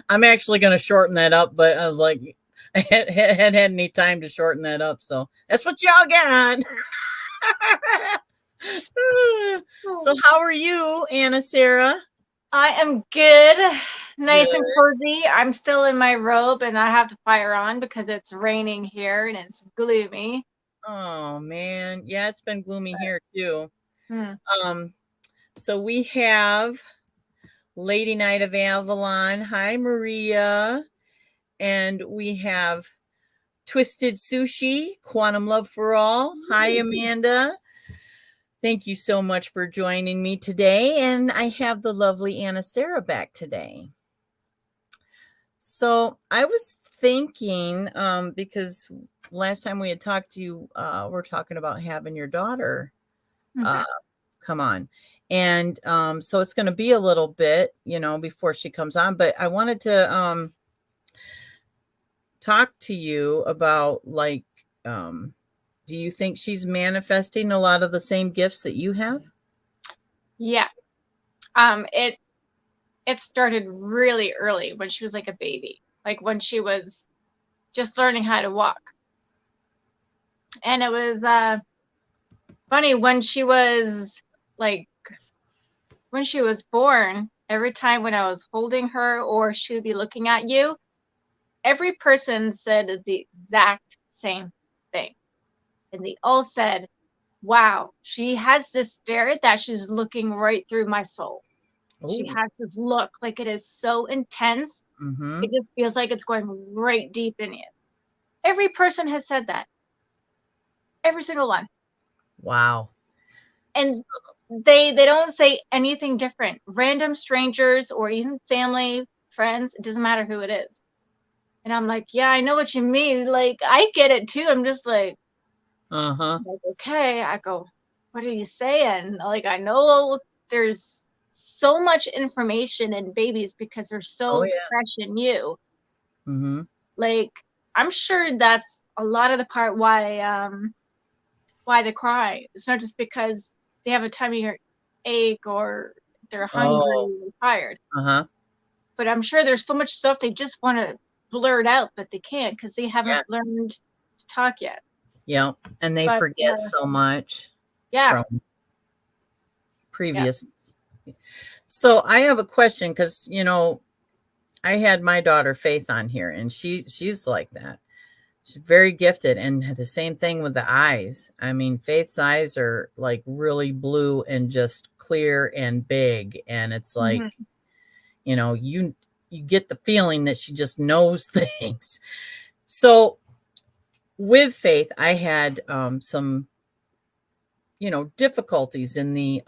I'm actually going to shorten that up, but I was like, I hadn't had any time to shorten that up. So that's what y'all got. So how are you, Anasara? I am good, nice and Good. cozy. I'm still in my robe and I have the fire on because it's raining here and it's gloomy. Oh man. Yeah, it's been gloomy here too. Hmm. Um, so we have Lady Knight of Avalon. Hi, Maria. And we have Twisted Sushi, Quantum Love for All. Hi, Amanda. Thank you so much for joining me today. And I have the lovely Anasara back today. So I was thinking, because last time we had talked to you, we're talking about having your daughter uh, Mhm. come on. And so it's going to be a little bit, before she comes on. But I wanted to talk to you about, like, do you think she's manifesting a lot of the same gifts that you have? Yeah. It started really early when she was like a baby, like when she was just learning how to walk. And it was funny when she was like when she was born, every time when I was holding her or she would be looking at you, every person said the exact same thing. And they all said, wow, she has this stare that she's looking right through my soul. She Oh, has this look like it is so intense. mm-hmm. It just feels like it's going right deep in you. Every person has said that. Every single one. Wow. And they don't say anything different. Random strangers or even family, friends, it doesn't matter who it is. And I'm like, yeah, I know what you mean. Like, I get it too. I'm just Uh-huh. okay. I go, what are you saying? Like, I know there's so much information in babies because they're Oh, so yeah. fresh and new. Mm-hmm. Like, I'm sure that's a lot of the part why they cry. It's not just because they have a tummy ache or they're hungry Oh, or tired. uh-huh. But I'm sure there's so much stuff they just want to blurt out, but they can't because they Yeah. haven't learned to talk yet. Yeah. And they But forget so much yeah, from yeah. previous. So I have a question because, I had my daughter Faith on here and she's like that. She's very gifted, and the same thing with the eyes. I mean, Faith's eyes are like really blue and just clear and big, and it's like, Hmm. you get the feeling that she just knows things. So with Faith, I had some, difficulties in the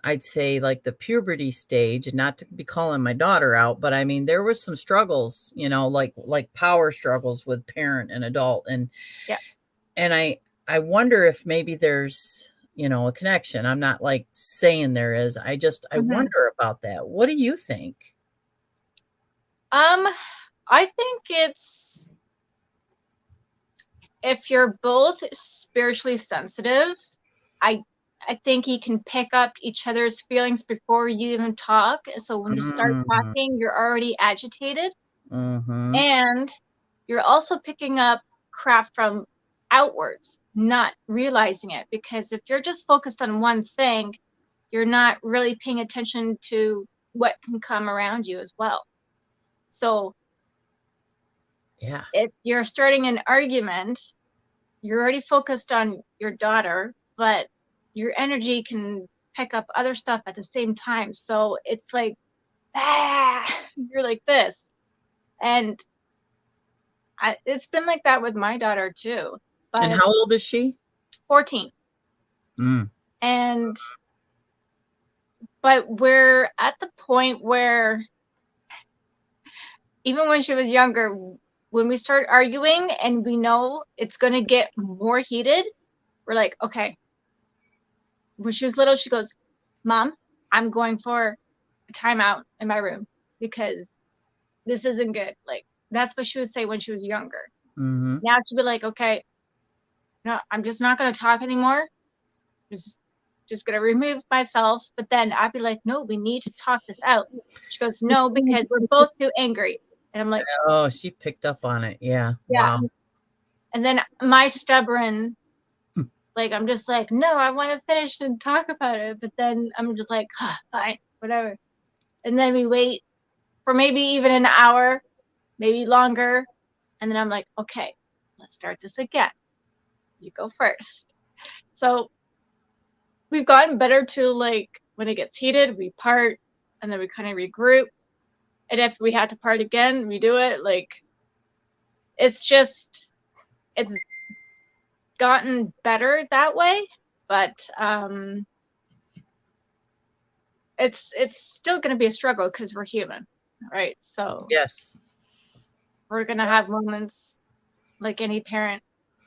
I'd say like the puberty stage, and not to be calling my daughter out, but I mean there was some struggles, like power struggles with parent and adult, Yeah. and I wonder if maybe there's, a connection. I'm not like saying there is. I Hmm. wonder about that. What do you think? Um, I think it's if you're both spiritually sensitive, I I think you can pick up each other's feelings before you even talk. So when you start Mhm. talking, you're already agitated. Mhm. And you're also picking up crap from outwards, not realizing it. Because if you're just focused on one thing, you're not really paying attention to what can come around you as well. So Yeah. if you're starting an argument, you're already focused on your daughter, but your energy can pick up other stuff at the same time. So it's like, you're like this. And it's been like that with my daughter too. And But how old is she? 14. Mm. And but we're at the point where even when she was younger, when we start arguing and we know it's going to get more heated, we're like, okay. When she was little, she goes, Mom, I'm going for a timeout in my room because this isn't good. Like, that's what she would say when she was younger. Mhm. Now she'd be like, okay, no, I'm just not going to talk anymore. Just just going to remove myself. But then I'd be like, no, we need to talk this out. She goes, no, because we're both too angry. And I'm like, Oh, she picked up on it. Yeah. yeah. Wow. And then my stubborn, like, I'm just like, no, I want to finish and talk about it. But then I'm just like, fine, whatever. And then we wait for maybe even an hour, maybe longer. And then I'm like, okay, let's start this again. You go first. So we've gotten better to, like, when it gets heated, we part and then we kind of regroup. And if we had to part again, we do it. Like, it's gotten better that way. But it's still going to be a struggle because we're human, right? So Yes. we're going to have moments like any parent.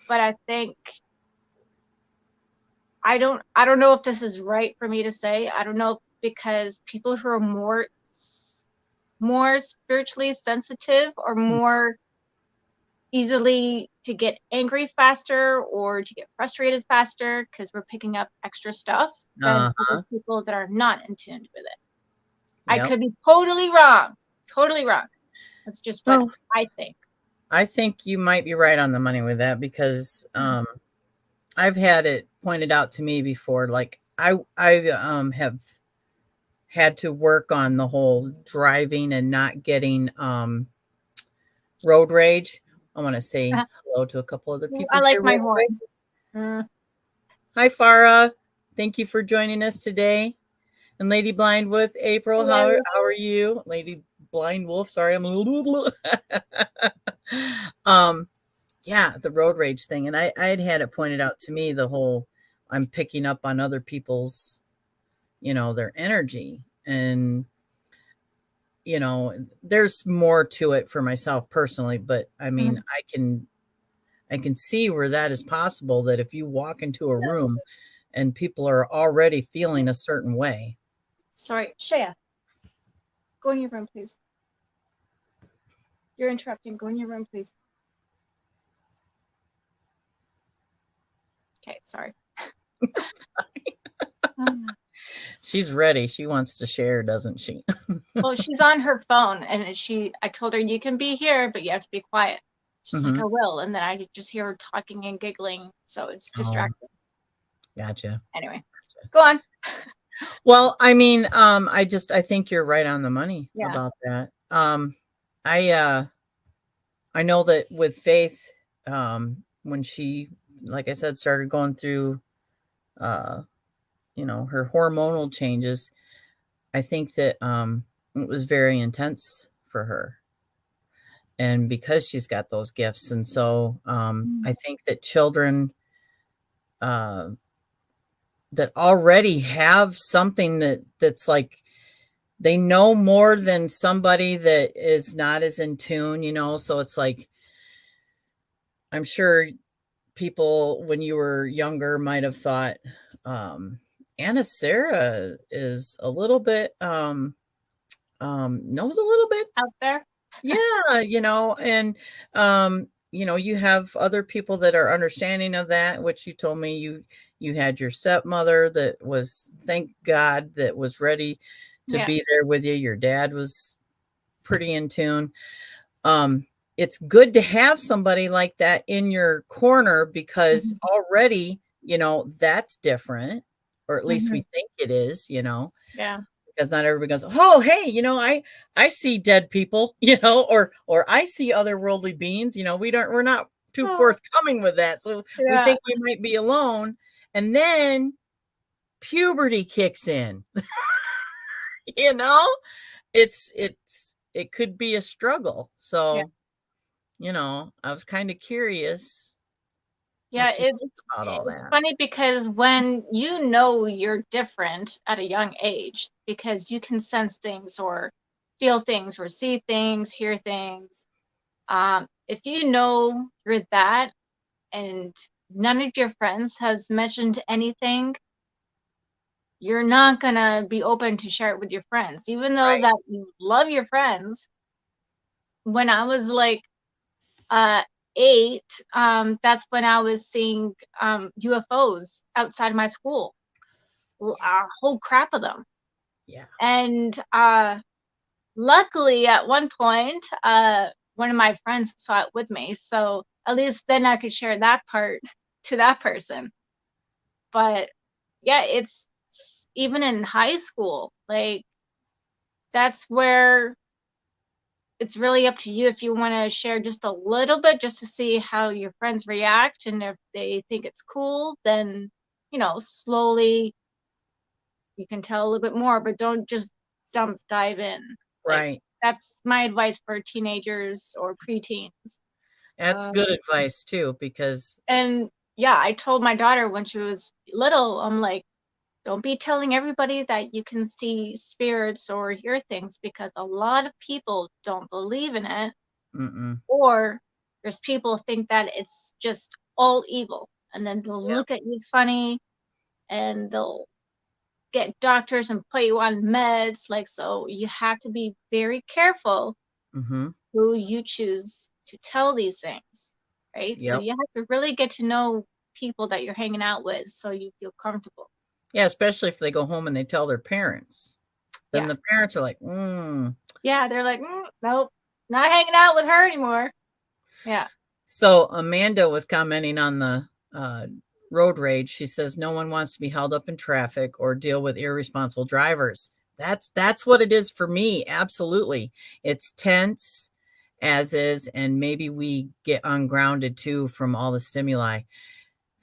But I think I don't know if this is right for me to say. I don't know, because people who are more spiritually sensitive or more easily to get angry faster or to get frustrated faster because we're picking up extra stuff than other people that are not in tune with it. I Yep. could be totally wrong. Totally wrong. That's just what Well, I think. I think you might be right on the money with that, because I've had it pointed out to me before. Like I have had to work on the whole driving and not getting road rage. I want to say hello to a couple other people I like here my real quick. horn. Hi, Farah. Thank you for joining us today. And Lady Blind with April, how are you? Lady Blind Wolf, sorry, I'm a little. Yeah, the road rage thing. And I had it pointed out to me, the whole I'm picking up on other people's, their energy. And, there's more to it for myself personally, but I mean, I can see where that is possible, that if you walk into a room and people are already feeling a certain way. Sorry, Shaya, go in your room, please. You're interrupting. Go in your room, please. Okay, sorry. She's ready. She wants to share, doesn't she? Well, she's on her phone, and I told her, you can be here, but you have to be quiet. She's like, I will. And then I just hear her talking and giggling, so it's distracting. Gotcha. Anyway, go on. Well, I mean, I think you're right on the money about that. I know that with Faith, when she, like I said, started going through, her hormonal changes, I think that it was very intense for her. And because she's got those gifts. And so I think that children that already have something that's like, they know more than somebody that is not as in tune, so it's like, I'm sure people when you were younger might have thought, Anasara is a little bit knows a little bit out there. Yeah, and you have other people that are understanding of that, which you told me you had your stepmother that was, thank God, that was ready to be there with you. Your dad was pretty in tune. It's good to have somebody like that in your corner, because already, that's different, or at least we think it is, Yeah. because not everybody goes, oh, hey, I see dead people, or I see otherworldly beings, we're not too forthcoming with that. So we think we might be alone. And then puberty kicks in, it could be a struggle. So, I was kind of curious. Yeah, it's funny because when you're different at a young age, because you can sense things or feel things or see things, hear things. If you know you're that and none of your friends has mentioned anything, you're not gonna be open to share it with your friends, even though that you love your friends. When I was like 8, that's when I was seeing UFOs outside my school. a whole crap of them. Yeah. And luckily, at one point, one of my friends saw it with me, so at least then I could share that part to that person. But yeah, it's even in high school, like that's where it's really up to you if you want to share just a little bit just to see how your friends react, and if they think it's cool, then slowly you can tell a little bit more, but don't just dive in. Like, Right. that's my advice for teenagers or preteens. That's good Um, advice too, because and yeah, I told my daughter when she was little, I'm like, don't be telling everybody that you can see spirits or hear things, because a lot of people don't believe in it, mm-mm. or there's people think that it's just all evil, and then they'll Yeah. look at you funny, and they'll get doctors and put you on meds. Like, so you have to be very careful Mm-hmm. who you choose to tell these things, right? So Yep. you have to really get to know people that you're hanging out with so you feel comfortable. Yeah, especially if they go home and they tell their parents. Then Yeah. the parents are like, mm. Yeah, they're like, nope, not hanging out with her anymore. Yeah. So Amanda was commenting on the road rage. She says no one wants to be held up in traffic or deal with irresponsible drivers. That's what it is for me. Absolutely. It's tense as is, and maybe we get ungrounded too from all the stimuli.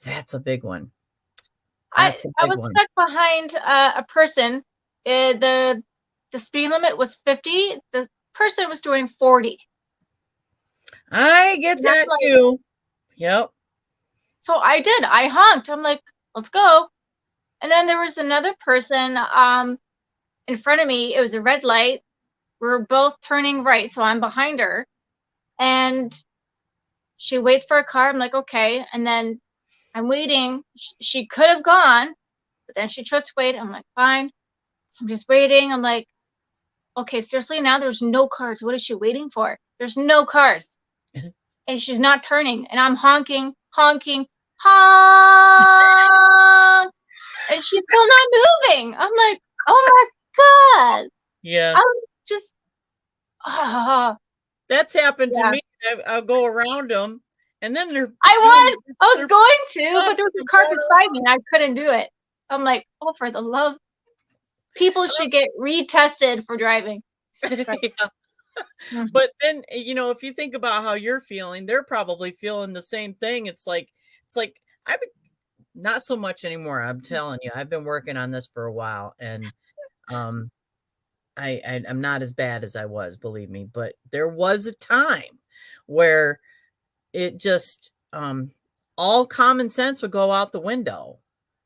That's a big one. I That's a I big was one. stuck behind a person. The speed limit was 50. The person was doing 40. I get And I'm that like, too. Yep. so I did. I honked. I'm like, let's go. And then there was another person in front of me. It was a red light. We were both turning right, so I'm behind her. And she waits for a car. I'm like, okay. And then I'm waiting. She could have gone, but then she chose to wait. I'm like, fine. So I'm just waiting. I'm like, okay, seriously, now there's no cars. What is she waiting for? There's no cars. And she's not turning. And I'm honking, honking, honk. And she's still not moving. I'm like, oh my God. Yeah. I'm just, ah, That's happened to yeah. me. I'll go around them, and then they're I doing was, I was they're going to, up but there was a and car going beside me and I couldn't do it. I'm like, oh, for the love, people should get retested for driving. Jesus around. Christ. Yeah. Mhm. But then, if you think about how you're feeling, they're probably feeling the same thing. It's like I've been not so much anymore. I'm telling you, I've been working on this for a while, and um, I'm not as bad as I was, believe me. But there was a time where it just all common sense would go out the window,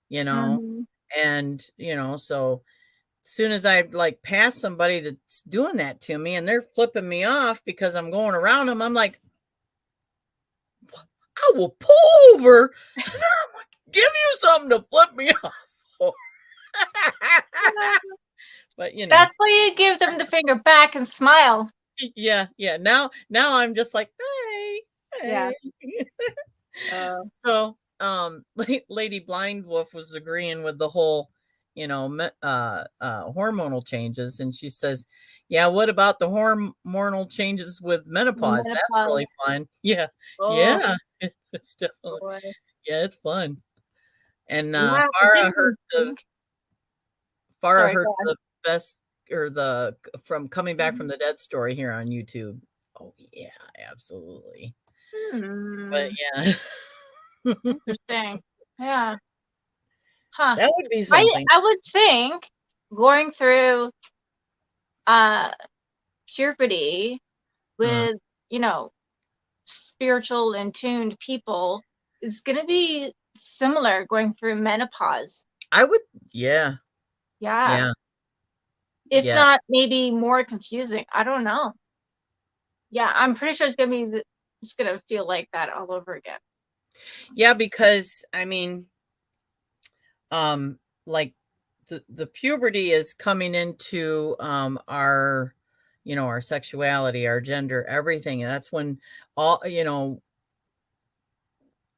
you know, Mhm. and so soon as I like pass somebody that's doing that to me and they're flipping me off because I'm going around them, I'm like, I will pull over and I'm gonna give you something to flip me off for. But That's why you give them the finger back and smile. yeah, yeah. Now I'm just like, hey, Yeah. hey. Uh, So, Lady Blind Wolf was agreeing with the whole, hormonal changes, and she says, "Yeah, what about the hormonal changes with menopause? That's really menopause. fun." Yeah, Oh yeah, it's definitely, boy. yeah, it's fun. And Yeah, I didn't even think. Farah Sorry, heard go on. the best or the from coming back Mhm. from the dead story here on YouTube. Oh yeah, absolutely. But Hmm. yeah, Interesting. Yeah. Huh. that would be I something. I would think going through uh puberty Uh, with, you know, spiritual and tuned people is gonna be similar going through menopause. I would, yeah, Yeah. yeah. If not Yes. maybe more confusing. I don't know. Yeah, I'm pretty sure it's gonna feel like that all over again. Yeah, because I mean, like the puberty is coming into our sexuality, our gender, everything. And that's when all,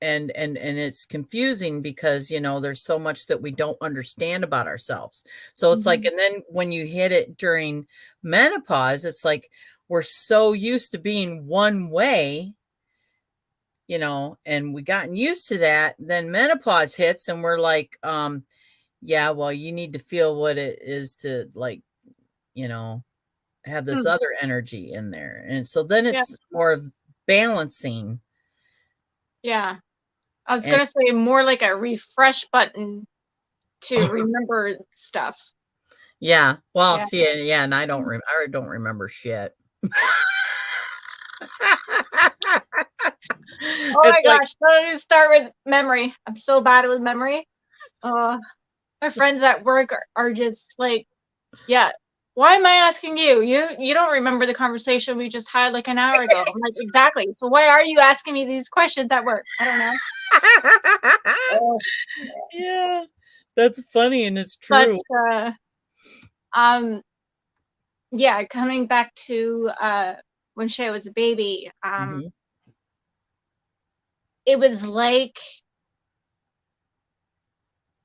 and it's confusing because, there's so much that we don't understand about ourselves. So it's like, Mhm. and then when you hit it during menopause, it's like we're so used to being one way, and we gotten used to that. Then menopause hits and we're like, yeah, well, you need to feel what it is to, like, you know, have this Hmm. other energy in there. And so then Yeah. it's more of balancing. Yeah. I was And gonna say more like a refresh button to remember stuff. yeah, well, Yeah. see, yeah, and I don't remember shit. Oh my It's like, gosh. Let me start with memory. I'm so bad with memory. Uh, my friends at work are just like, yeah. Why am I asking you? You don't remember the conversation we just had like an hour ago. I'm like, exactly. So why are you asking me these questions at work? I don't know. Oh, yeah, that's funny and it's but true. um, yeah, coming back to when Shay was a baby, Mhm. it was like,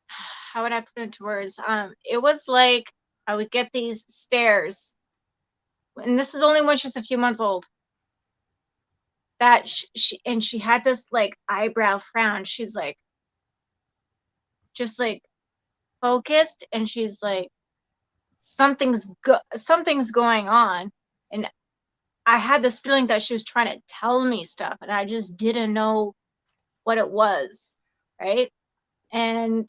how would I put it into words? It was like I would get these stares, and this is only when she's a few months old. That she had this like eyebrow frown. She's like just like focused, and she's like something's going on, and I had this feeling that she was trying to tell me stuff, and I just didn't know what it was, right? And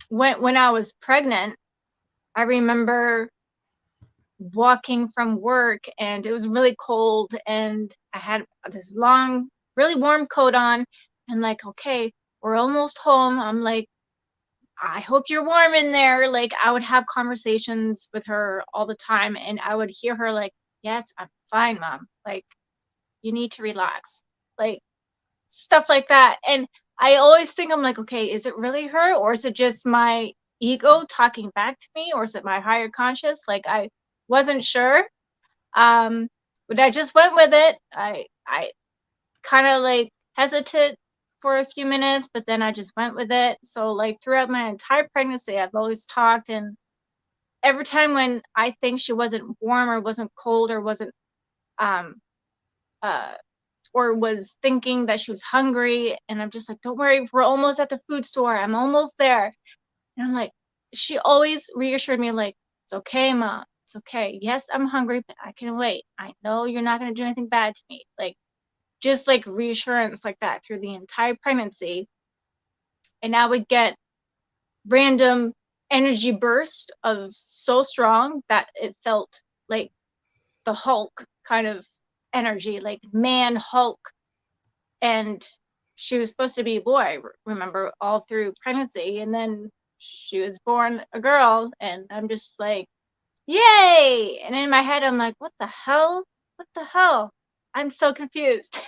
when I was pregnant, I remember walking from work and it was really cold and I had this long, really warm coat on and like, okay, we're almost home. I'm like, I hope you're warm in there. Like I would have conversations with her all the time and I would hear her like, yes, I'm fine, mom. Like you need to relax. Like stuff like that. And I always think I'm like, okay, is it really her or is it just my ego talking back to me or is it my higher conscious? Like I wasn't sure. Um, but I just went with it. I kind of like hesitated for a few minutes, but then I just went with it. So like throughout my entire pregnancy, I've always talked and every time when I think she wasn't warm or wasn't cold or wasn't um uh or was thinking that she was hungry and I'm just like, don't worry, we're almost at the food store. I'm almost there. And I'm like, she always reassured me like, it's okay, mom. It's okay. Yes, I'm hungry, but I can wait. I know you're not going to do anything bad to me. Like just like reassurance like that through the entire pregnancy. And I would get random energy burst of so strong that it felt like the Hulk kind of energy, like man Hulk. And she was supposed to be a boy, remember, all through pregnancy. And then she was born a girl. And I'm just like, yay. And in my head, I'm like, what the hell? What the hell? I'm so confused.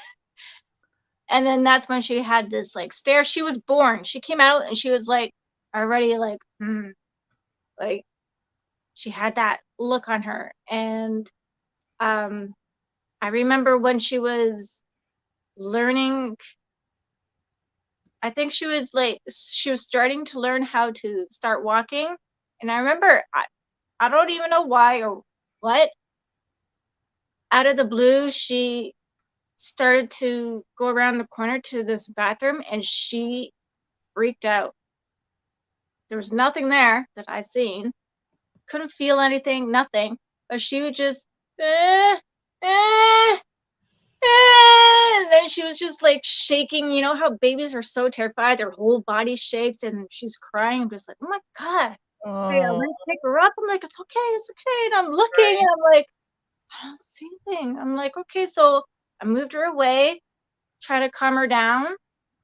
And then that's when she had this like stare. She was born. She came out and she was like already like, like she had that look on her. And um, I remember when she was learning, I think she was starting to learn how to start walking. And I remember, I don't even know why or what, out of the blue, she started to go around the corner to this bathroom and she freaked out. There was nothing there that I seen. Couldn't feel anything, nothing. But she would just, eh, eh, and then she was just like shaking. You know how babies are so terrified, their whole body shakes, and she's crying. I'm just like, oh my god. Hey, I Oh, went to pick her up. I'm like, it's okay. And I'm looking, right. and I'm like, I don't see anything. I'm like, okay, so I moved her away, try to calm her down.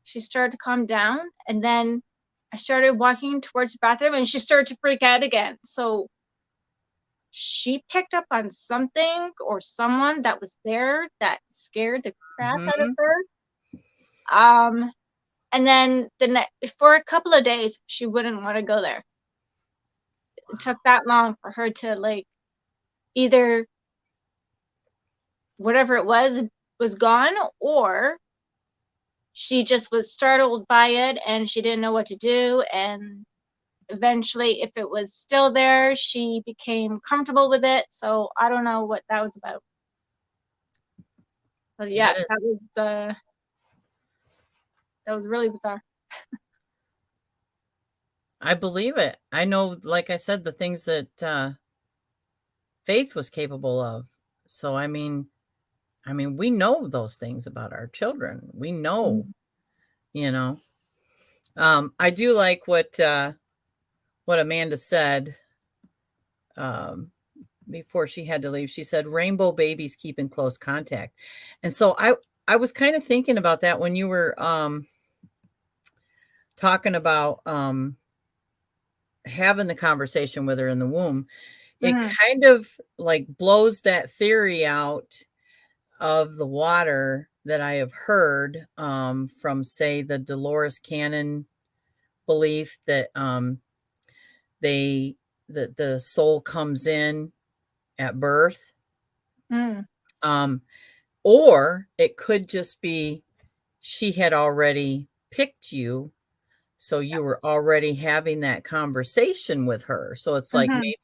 She started to calm down, and then I started walking towards the bathroom, and she started to freak out again. So she picked up on something or someone that was there that scared the crap out of Mhm. her. Um, and then for a couple of days, she wouldn't want to go there. It took that long for her to like either whatever it was gone, or she just was startled by it and she didn't know what to do, and eventually, if it was still there, she became comfortable with it. So I don't know what that was about. But yeah, That is, that was really bizarre. I believe it. I know, like I said, the things that Faith was capable of. So I mean, we know those things about our children. We know, Mhm. you know. I do like what Amanda said before she had to leave. She said rainbow babies keep in close contact. And so I was kind of thinking about that when you were talking about having the conversation with her in the womb. It Mhm. kind of like blows that theory out of the water that I have heard from, say, the Dolores Cannon belief that they that the soul comes in at birth, Mm. um, or it could just be she had already picked you, so you were already having that conversation with her. So it's like Mhm. maybe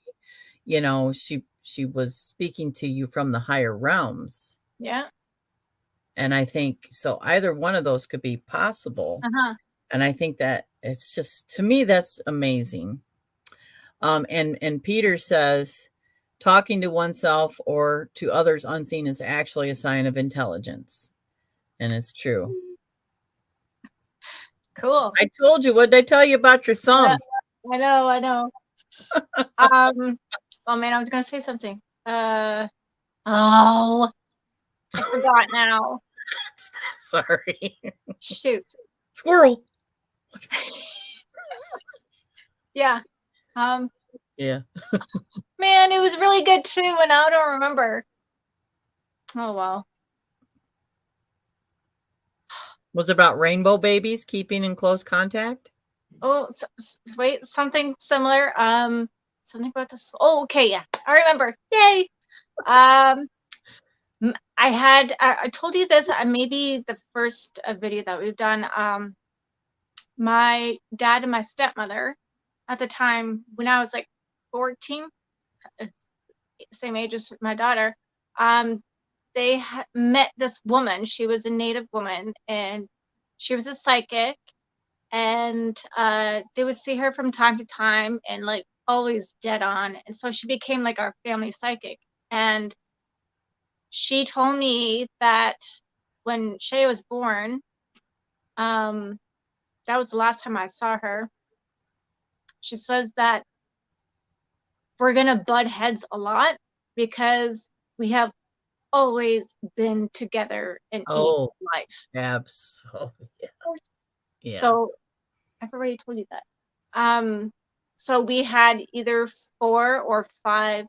she was speaking to you from the higher realms. Yeah. And I think so either one of those could be possible. Uh-huh. And I think that it's just, to me, that's amazing. And Peter says, talking to oneself or to others unseen is actually a sign of intelligence. And it's true. Cool. I told you, what did I tell you about your Yeah, thumb? I know, I know. Um, oh man, I was gonna say something. Oh, I forgot now. Sorry. Shoot. Squirrel. Yeah. Um, Yeah. man, it was really good too, and now I don't remember. Oh well. Was it about rainbow babies keeping in close contact? Oh, wait, something similar. Something about this. Oh, okay, yeah, I remember. Yay. Um, I told you this. Maybe the first video that we've done. My dad and my stepmother, at the time when I was like 14, same age as my daughter. They met this woman. She was a native woman, and she was a psychic, and they would see her from time to time, and like always dead on, and so she became like our family psychic. And she told me that when Shay was born, um that was the last time I saw her. She says that we're gonna butt heads a lot because we have always been together in each Oh, life. absolutely. Yeah. So I've already told you that. So we had either 4 or 5.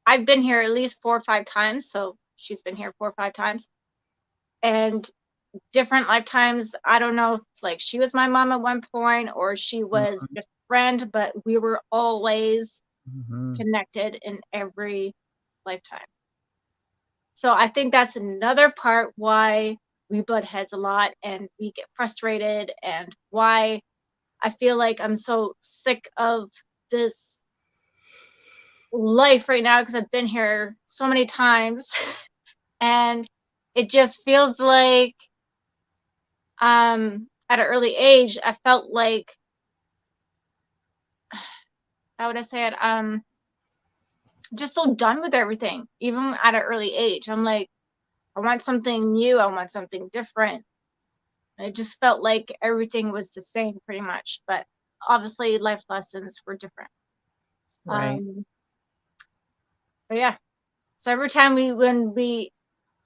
I've been here at least 4 or 5 times, so she's been here 4 or 5 times. And different lifetimes, I don't know if like she was my mom at one point or she was Mhm, just a friend, but we were always mhm. connected in every lifetime. So I think that's another part why we butt heads a lot and we get frustrated, and why I feel like I'm so sick of this life right now because I've been here so many times and it just feels like at an early age I felt like, how would I say it? Just so done with everything. Even at an early age. I'm like, I want something new, I want something different. It just felt like everything was the same pretty much, but obviously life lessons were different. Right. Um, but yeah, so every time when we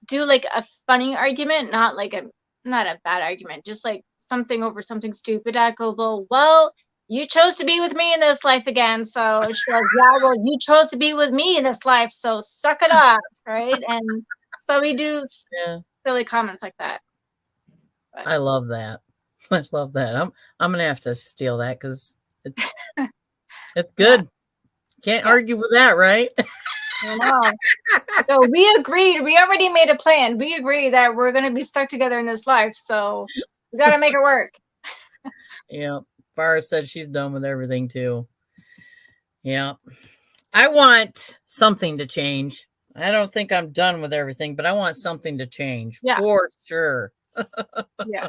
do like a funny argument, not a bad argument, just like something over something stupid, I go, well, you chose to be with me in this life again. So she goes, yeah, well, you chose to be with me in this life, so suck it up, right? And so we do Yeah. silly comments like that. But I love that. I love that. I'm gonna have to steal that because it's yeah, good. Can't yeah, argue with that, right? I know. So we agreed. We already made a plan. We agreed that we're going to be stuck together in this life. So we got to make it work. Yeah. Farah said she's done with everything too. Yeah. I want something to change. I don't think I'm done with everything, but I want something to change Yeah. for sure. Yeah.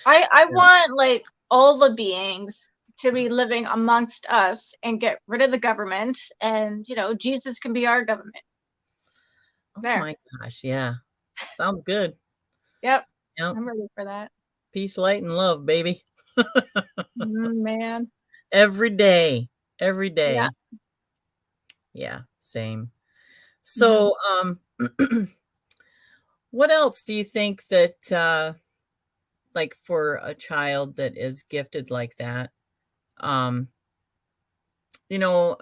I Yeah. want like all the beings to be living amongst us and get rid of the government, and Jesus can be our government. Oh There. my gosh. Yeah. Sounds good. Yep. Yep. I'm ready for that. Peace, light, and love, baby. Man. Every day. Every Yeah. day. Yeah. Same. Mhm. So, what else do you think that, like for a child that is gifted like that, um, you know,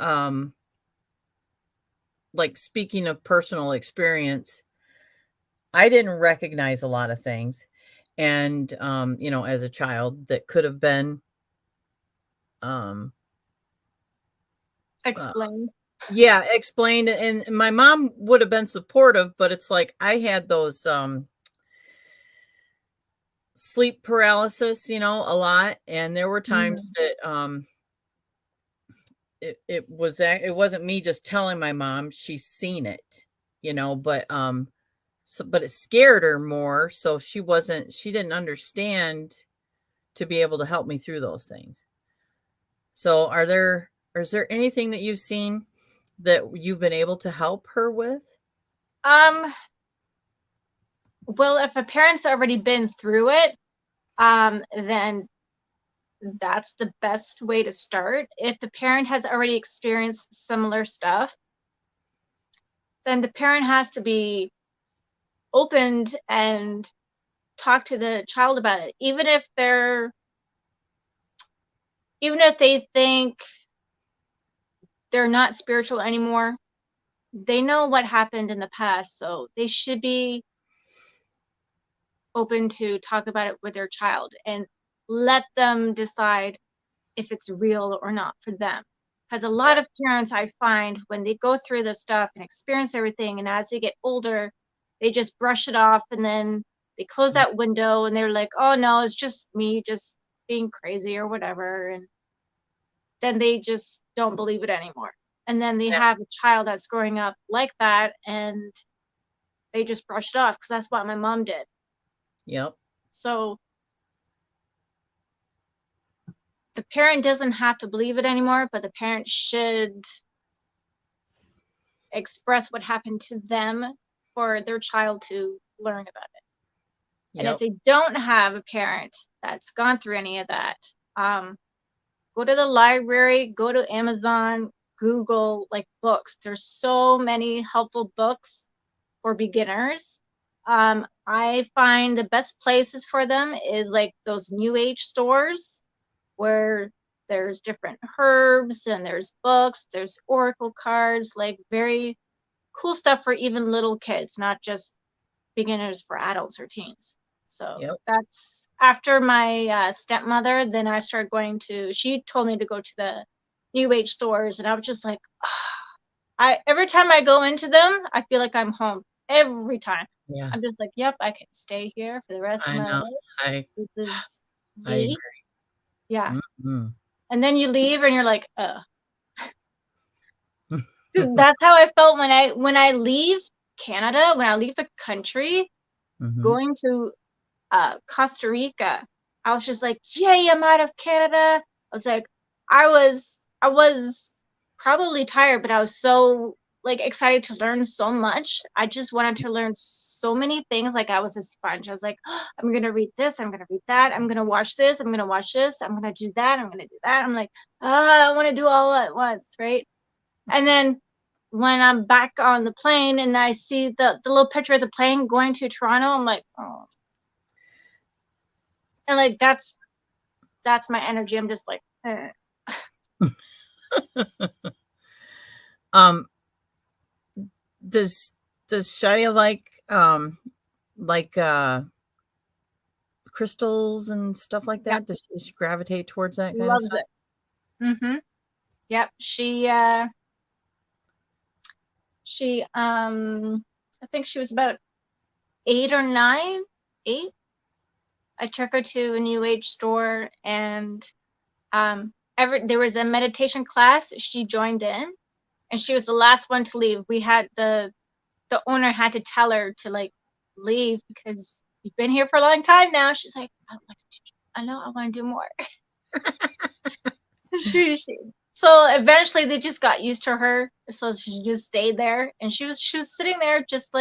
like speaking of personal experience, I didn't recognize a lot of things. And, as a child that could have been, um, uh, Explain. yeah, explained. And my mom would have been supportive, but it's like I had those, sleep paralysis, a lot. And there were times Mhm. that, it wasn't me just telling my mom, she's seen it, but, but it scared her more, so she didn't understand to be able to help me through those things. So is there anything that you've seen that you've been able to help her with? Um, well, if a parent's already been through it, then that's the best way to start. If the parent has already experienced similar stuff, then the parent has to be opened and talk to the child about it. Even if they think they're not spiritual anymore, they know what happened in the past, so they should be open to talk about it with their child and let them decide if it's real or not for them. Because a Yeah. lot of parents, I find, when they go through this stuff and experience everything, and as they get older, they just brush it off and then they close that window and they're like, oh no, it's just me just being crazy or whatever. And then they just don't believe it anymore. And then they Yeah. have a child that's growing up like that and they just brush it off because that's what my mom did. Yep. So the parent doesn't have to believe it anymore, but the parent should express what happened to them for their child to learn about it. And if Yep. they don't have a parent that's gone through any of that, go to the library, go to Amazon, Google like books. There's so many helpful books for beginners. I find the best places for them is like those new age stores where there's different herbs and there's books, there's oracle cards, like very cool stuff for even little kids, not just beginners for adults or teens. So Yep. that's after my stepmother. Then I started going to. She told me to go to the new age stores, and I was just like, I every time I go into them, I feel like I'm home. Every time, Yeah. I'm just like, yep, I can stay here for the rest of I my know. life. I This is I me. Yeah. agree. And then you leave, and you're like, 'Cause that's how I felt when I leave Canada, when I leave the country, Mhm. going to Costa Rica. I was just like, yay, I'm out of Canada. I was like, I was probably tired, but I was so like excited to learn so much. I just wanted to learn so many things. Like I was a sponge. I was like, oh, I'm gonna read this, I'm gonna read that, I'm gonna watch this, I'm gonna watch this, I'm gonna do that, I'm gonna do that. I'm like, I want to do all at once, right? And then when I'm back on the plane and I see the little picture of the plane going to Toronto, I'm like, oh, and like that's my energy. I'm just like, eh. Um, does Shia like, crystals and stuff like Yep, that? Does she gravitate towards that kind of loves stuff? it. Mhm. Yep. She She I think she was about 8 or 9. 8. I took her to a new age store, and there was a meditation class. She joined in, and she was the last one to leave. We had the owner had to tell her to like leave because you've been here for a long time now. She's like, I know, I want to do more. she so eventually they just got used to her, so she just stayed there, and she was sitting there just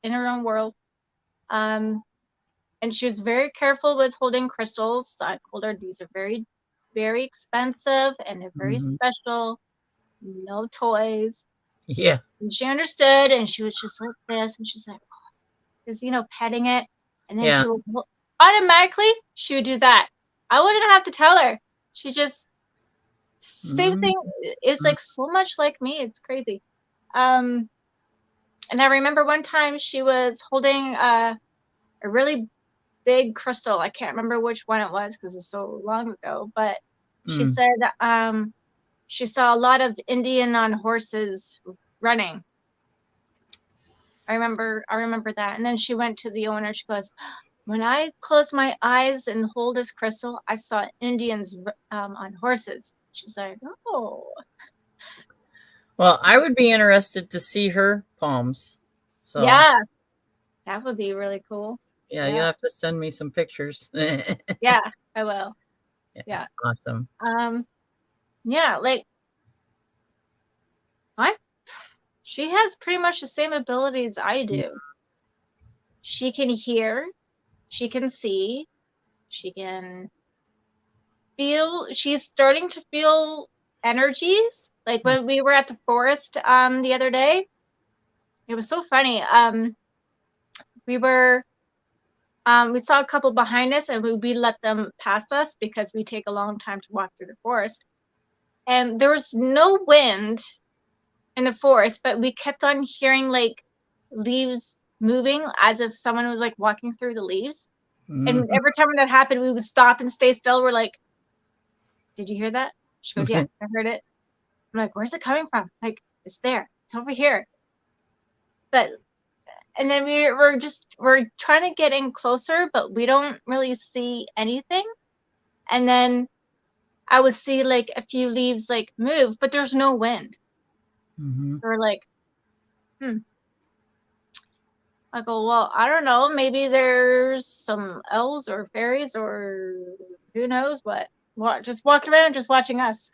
in her own world. And she was very careful with holding crystals. So I told her these are very, very expensive and they're very Mhm. special. No toys. Yeah. And she understood, and she was just like this, and she's like, just petting it, and then Yeah. she would automatically she would do that. I wouldn't have to tell her. She just same Mhm. thing. It's like so much like me. It's crazy. Um, and I remember one time she was holding a really big crystal. I can't remember which one it was because it's so long ago. But she Mm. said she saw a lot of Indian on horses running. I remember that. And then she went to the owner. She goes, when I close my eyes and hold this crystal, I saw Indians on horses. She's like, oh, Well, I would be interested to see her palms. So, yeah, that would be really cool. yeah, Yeah, you'll have to send me some pictures. yeah, I will. Yeah, Yeah. awesome. Um, yeah, like I she has pretty much the same abilities I do. She can hear, she can see, she can feel. She's starting to feel energies. Like when we were at the forest the other day, it was so funny. We were we saw a couple behind us, and we let them pass us because we take a long time to walk through the forest. And there was no wind in the forest, but we kept on hearing like leaves moving as if someone was like walking through the leaves. And Mhm. every time that happened, we would stop and stay still. We're like, did you hear that? She goes, yeah, I heard it. I'm like, where's it coming from? Like, it's there. It's over here. But and then we're trying to get in closer, but we don't really see anything. And then I would see like a few leaves like move, but there's no wind. Mhm. We're like, hmm. I go, well, I don't know. Maybe there's some elves or fairies or who knows what. What? Just walk around, just watching us.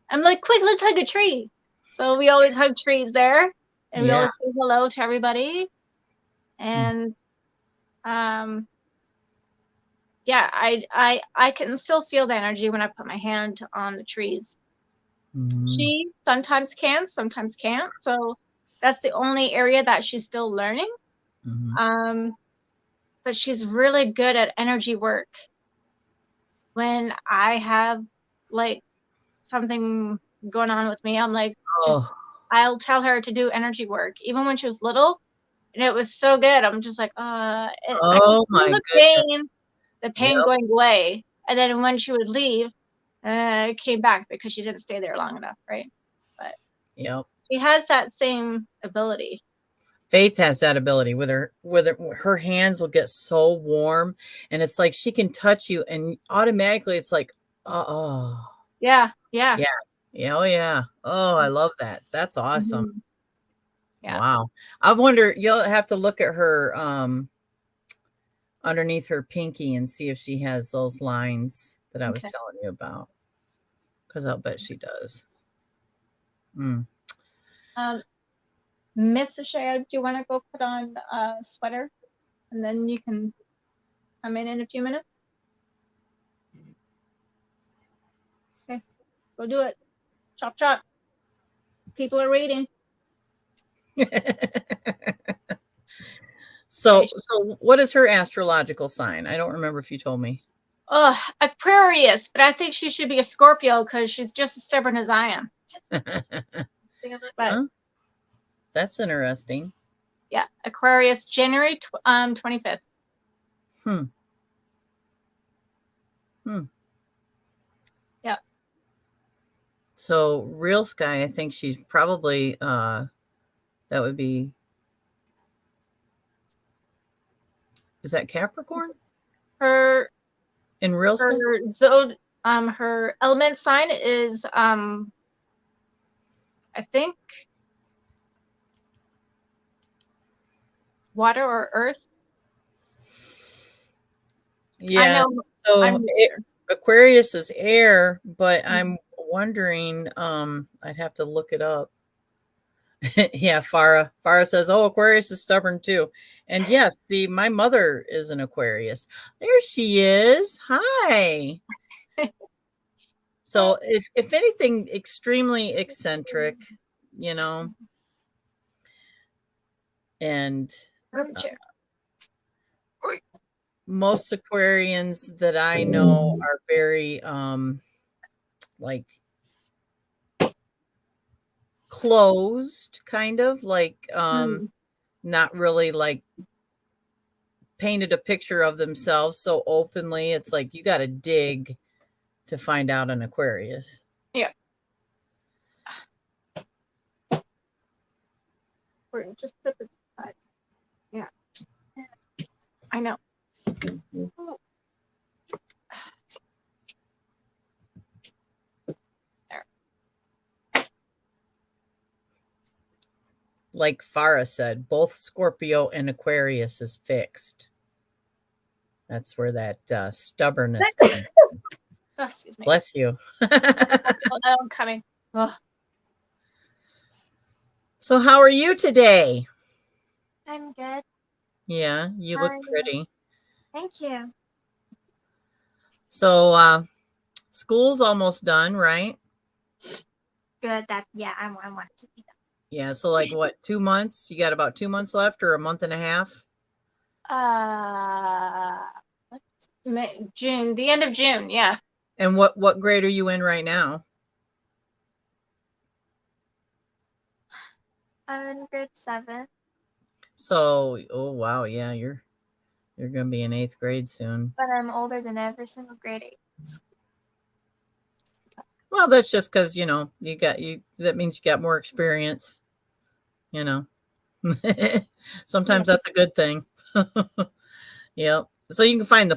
I'm like, quick, let's hug a tree. So we always hug trees there, and we Yeah. always say hello to everybody. And um, yeah, I can still feel the energy when I put my hand on the trees. Mhm. She sometimes can, sometimes can't. So that's the only area that she's still learning. Mhm. Um, but she's really good at energy work. When I have like something going on with me, I'm like, just Oh. I'll tell her to do energy work. Even when she was little, and it was so good. I'm just like, and I could Oh feel my goodness. the Yep. pain going away. And then when she would leave, it came back because she didn't stay there long enough, right? But Yep. she has that same ability. Faith has that ability her hands will get so warm, and it's like she can touch you and automatically it's like, oh, Yeah, yeah. yeah. Yeah, oh yeah. Oh, I love that. That's awesome. Mhm. Yeah. Wow. I wonder, you'll have to look at her underneath her pinky and see if she has those lines that I was Okay. telling you about, because I'll bet she does. Mm. Um, Miss Shaya, do you want to go put on a sweater, and then you can come in a few minutes? Okay, go do it. Chop chop. People are waiting. Okay. So what is her astrological sign? I don't remember if you told me. Oh, Aquarius, but I think she should be a Scorpio because she's just as stubborn as I am. But Huh? That's interesting. yeah, Aquarius, January 25th. Hmm. Hmm. Yeah. So real sky, I think she's probably that would be, is that Capricorn Her in real sky? her element sign is I think water or earth. I know Yes. So I'm Aquarius is air, but Mhm. I'm wondering, I'd have to look it up. Yeah, Farah says, "Oh, Aquarius is stubborn too." And yes, see, my mother is an Aquarius. There she is. Hi. So if anything, extremely eccentric, you know, and Room chair. most Aquarians that I know are very like closed, kind of like Mm. not really like painted a picture of themselves so openly. It's like you got to dig to find out an Aquarius. Yeah. We're just put it aside. Yeah. I know. Ooh. There. Like Farah said, both Scorpio and Aquarius is fixed. That's where that stubbornness comes. Oh, excuse me. Bless you. Oh, no, I'm coming. Oh, So, how are you today? I'm good. Yeah, you How look are you? pretty. Thank you. So, school's almost done, right? Good. That yeah, I want it to be Yeah. So, like, what, 2 months? You got about 2 months left, or a month and a half? done. June, the end of June. Yeah. And what grade are you in right now? I'm in grade 7. So, oh wow, yeah, you're gonna be in eighth grade soon. But I'm older than every single grade 8. Well, that's just because you got you. That means you got more experience. You know, Yeah. sometimes that's a good thing. Yep. So you can find the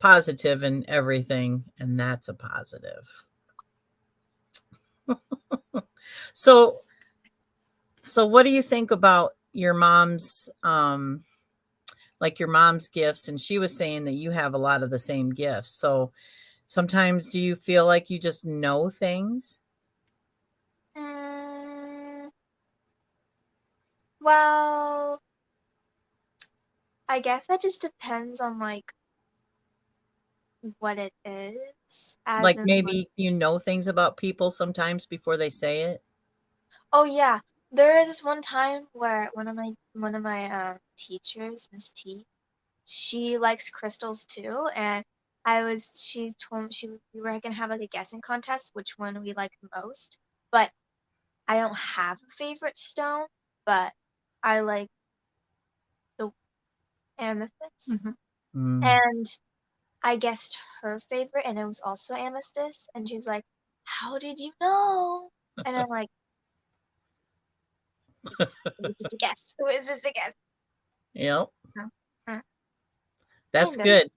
positive in everything, and that's a positive. So so what do you think about your mom's like your mom's gifts? And she was saying that you have a lot of the same gifts. So sometimes do you feel like you just know things? Mm, well, I guess that just depends on like what it is. As Like in like, maybe you know things about people sometimes before they say it? oh yeah, there is this one time where one of my teachers, Miss T, she likes crystals too, and she told me we were gonna have like a guessing contest which one we like the most. But I don't have a favorite stone, but I like the amethyst. Mhm. Mm. And I guessed her favorite, and it was also amethyst. And she's like, "How did you know?" And I'm like, "It was just a guess. It was just a guess." Yep. Uh, uh, That's Kind of.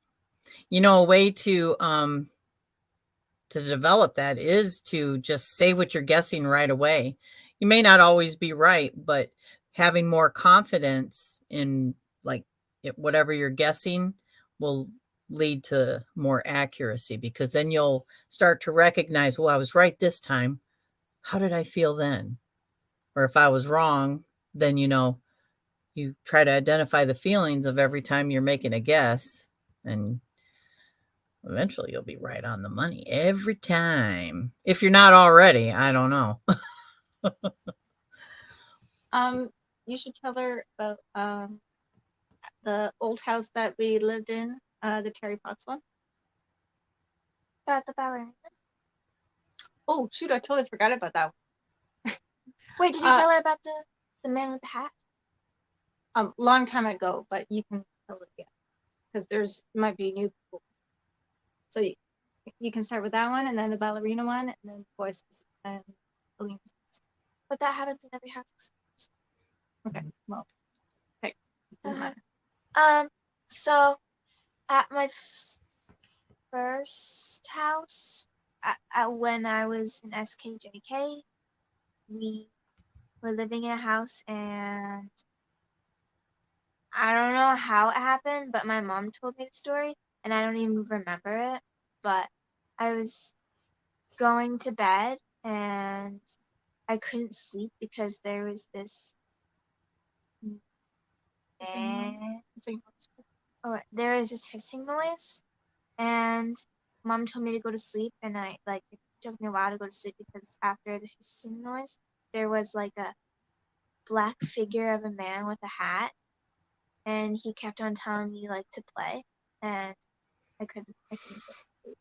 good. A way to develop that is to just say what you're guessing right away. You may not always be right, but having more confidence in like whatever you're guessing will lead to more accuracy because then you'll start to recognize, well, I was right this time. How did I feel then? Or if I was wrong, then you try to identify the feelings of every time you're making a guess, and eventually you'll be right on the money every time. If you're not already, I don't know. You should tell her about the old house that we lived in, the Terry Potts one. About the ballerina. Oh shoot, I totally forgot about that Wait, did you one. tell her about the man with the hat? Long time ago, but you can tell it again because there's might be new people. So you can start with that one, and then the ballerina one, and then voices. and Aline's sister. But that happens in every house. Okay, well, okay, it doesn't matter. So at my first house, when I was in SKJK, we were living in a house, and I don't know how it happened, but my mom told me the story, and I don't even remember it. But I was going to bed, and I couldn't sleep because there was this there was this hissing noise, and mom told me to go to sleep, and it took me a while to go to sleep because after the hissing noise, there was like a black figure of a man with a hat, and he kept on telling me like to play, and I couldn't go to sleep.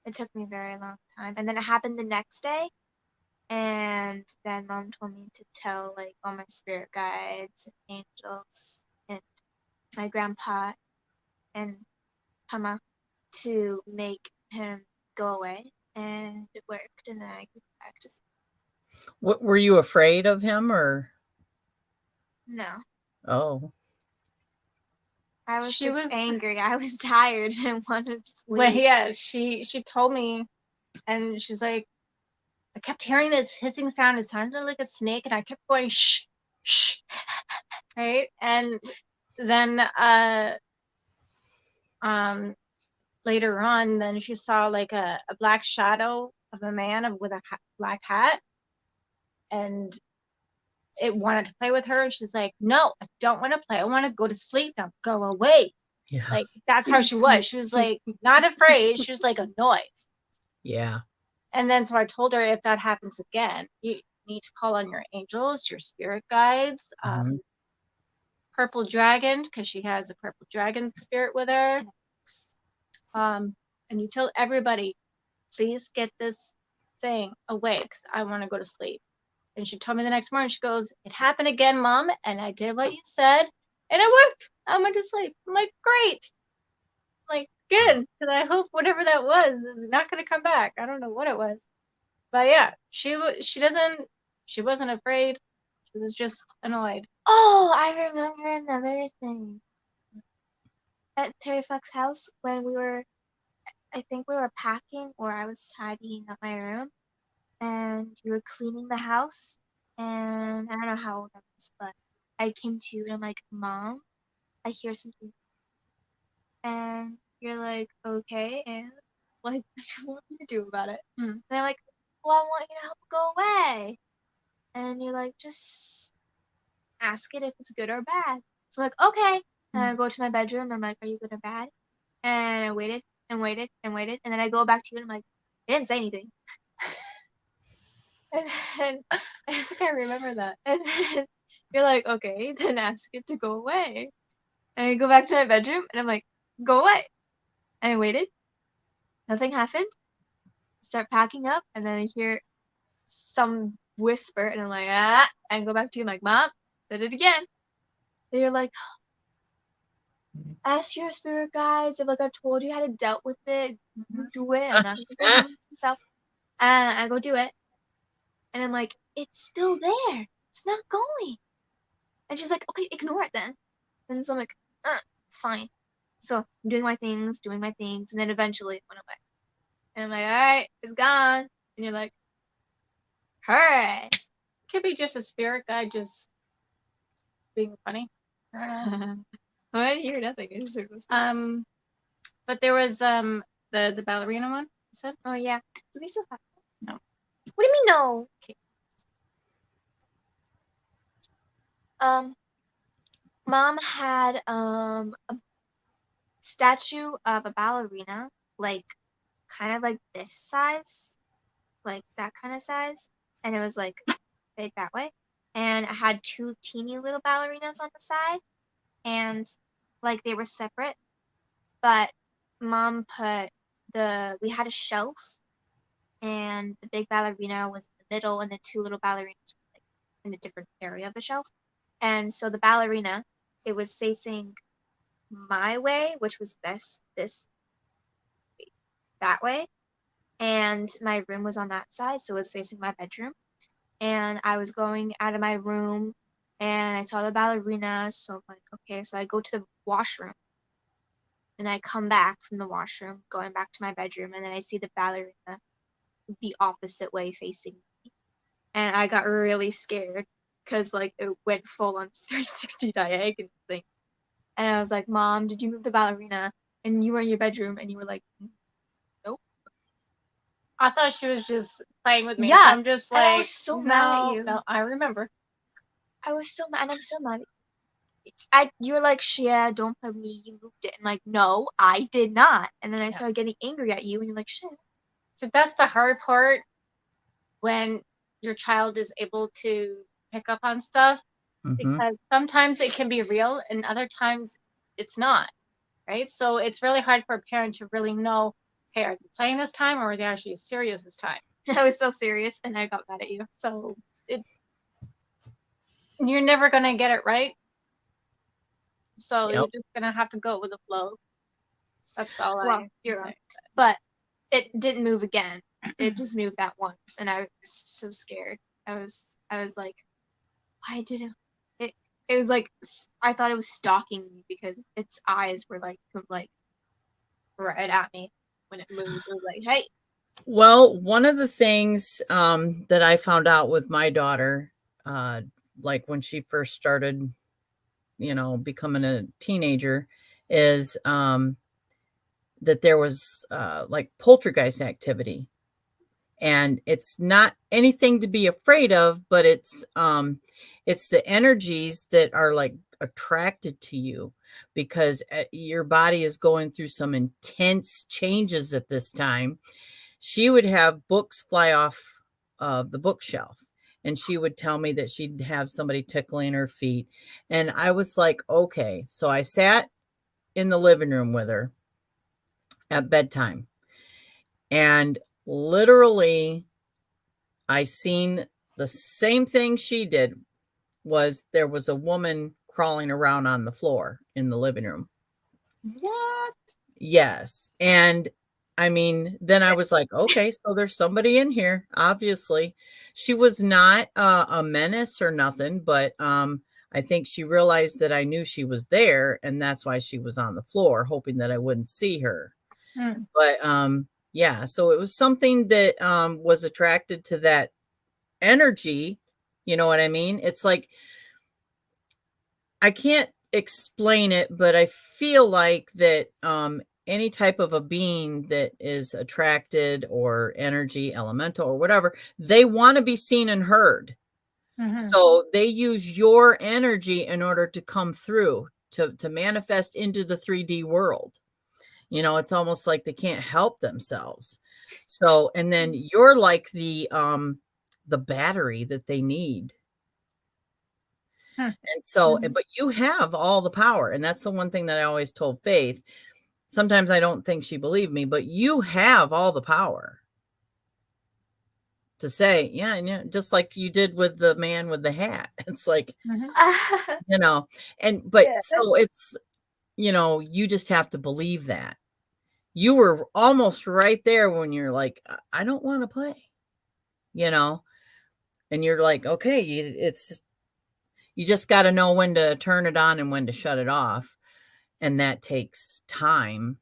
It took me a very long time, and then it happened the next day, and then mom told me to tell like all my spirit guides and angels and my grandpa and Pama to make him go away, and it worked, and then I could practice. What, were you afraid of him or? No, Oh, I was She just was- angry. I was tired and wanted to sleep. Well, yeah, she told me, and she's like, I kept hearing this hissing sound. It sounded like a snake, and I kept going shh, shh, right? And then later on, then she saw like a black shadow of a man with a black hat, and it wanted to play with her. And she's like, no, I don't want to play. I want to go to sleep now. Go away. yeah. Like, that's how she was. She was like, not afraid. She was like annoyed. Yeah. And then so I told her, if that happens again, you need to call on your angels, your spirit guides, Mhm. purple dragon, because she has a purple dragon spirit with her. And you tell everybody, please get this thing away because I want to go to sleep. And she told me the next morning, she goes, it happened again, Mom, and I did what you said, and it worked. I went to sleep. I'm like, great. I'm like, good, because I hope whatever that was is not going to come back. I don't know what it was. But yeah, she wasn't afraid. She was just annoyed. Oh, I remember another thing. At Terry Fox's house, when I think we were packing, or I was tidying up my room, and you were cleaning the house, and I don't know how old I was, but I came to you and I'm like, Mom, I hear something. And you're like, okay, and what do you want me to do about it? And I'm like, well, I want you to help it go away. And you're like, just ask it if it's good or bad. So I'm like, okay. And I go to my bedroom. I'm like, are you good or bad? And I waited and waited and waited. And then I go back to you and I'm like, I didn't say anything. and I think I remember that. And then you're like, okay, then ask it to go away. And I go back to my bedroom and I'm like, go away. And I waited. Nothing happened. Start packing up, and then I hear some whisper, and I'm like, ah, and go back to you. I'm like, Mom, did it again. And you're like, ask your spirit guides if like I've told you how to dealt with it, do it. I'm not gonna go do it myself. And I go do it, and I'm like, it's still there. It's not going. And she's like, okay, ignore it then. And so I'm like, fine. So I'm doing my things, and then eventually it went away. And I'm like, all right, it's gone. And you're like, hooray. Could be just a spirit guide just being funny. I hear nothing. I just heard whispers. But there was the ballerina one, you said? Oh yeah. Do we still have No. What do you mean no? Okay. Mom had a statue of a ballerina, like kind of like this size, like that kind of size, and it was like big that way, and it had two teeny little ballerinas on the side, and like they were separate, but Mom put we had a shelf, and the big ballerina was in the middle, and the two little ballerinas were like in a different area of the shelf, and so the ballerina, it was facing my way, which was this that way, and my room was on that side, so it was facing my bedroom. And I was going out of my room, and I saw the ballerina, so I'm like, okay, so I go to the washroom, and I come back from the washroom, going back to my bedroom, and then I see the ballerina the opposite way facing me. And I got really scared because like it went full on 360 diagonal thing. And I was like, Mom, did you move the ballerina? And you were in your bedroom and you were like, nope. I thought she was just playing with me. Yeah, So I'm just and like, I was so mad at you. No, I remember. I was so mad, and I'm still mad at you. You were like, yeah, don't play with me, you moved it. And like, no, I did not. And then I started getting angry at you, and you're like, shit. So that's the hard part when your child is able to pick up on stuff, because sometimes it can be real and other times it's not, right? So it's really hard for a parent to really know, hey, are they playing this time or are they actually serious this time? I was so serious, and I got mad at you. So you're never going to get it right. So you're just going to have to go with the flow. That's all I you're can right. say. But it didn't move again. It just moved that once, and I was so scared. I was like, why did it? It was like I thought it was stalking me because its eyes were like right at me when it moved. It was like, hey. Well, one of the things that I found out with my daughter, like when she first started, becoming a teenager, is that there was like poltergeist activity. And it's not anything to be afraid of, but it's the energies that are like attracted to you because your body is going through some intense changes at this time. She would have books fly off of the bookshelf, and she would tell me that she'd have somebody tickling her feet. And I was like, okay. So I sat in the living room with her at bedtime, and literally I seen the same thing she did. Was there was a woman crawling around on the floor in the living room. What? Yes. And I mean, then I was like, okay, so there's somebody in here, obviously. She was not a menace or nothing, but I think she realized that I knew she was there, and that's why she was on the floor, hoping that I wouldn't see her. But yeah, so it was something that was attracted to that energy. You know what I mean? It's like I can't explain it, but I feel like that any type of a being that is attracted or energy elemental or whatever, they want to be seen and heard. So they use your energy in order to come through to manifest into the 3D world. It's almost like they can't help themselves. So, and then you're like the battery that they need. And so, but you have all the power. And that's the one thing that I always told Faith. Sometimes I don't think she believed me, but you have all the power to say, yeah, just like you did with the man with the hat. It's like, but so it's, you just have to believe that. You were almost right there when you're like, I don't want to play, and you're like, okay, you just got to know when to turn it on and when to shut it off. And that takes time,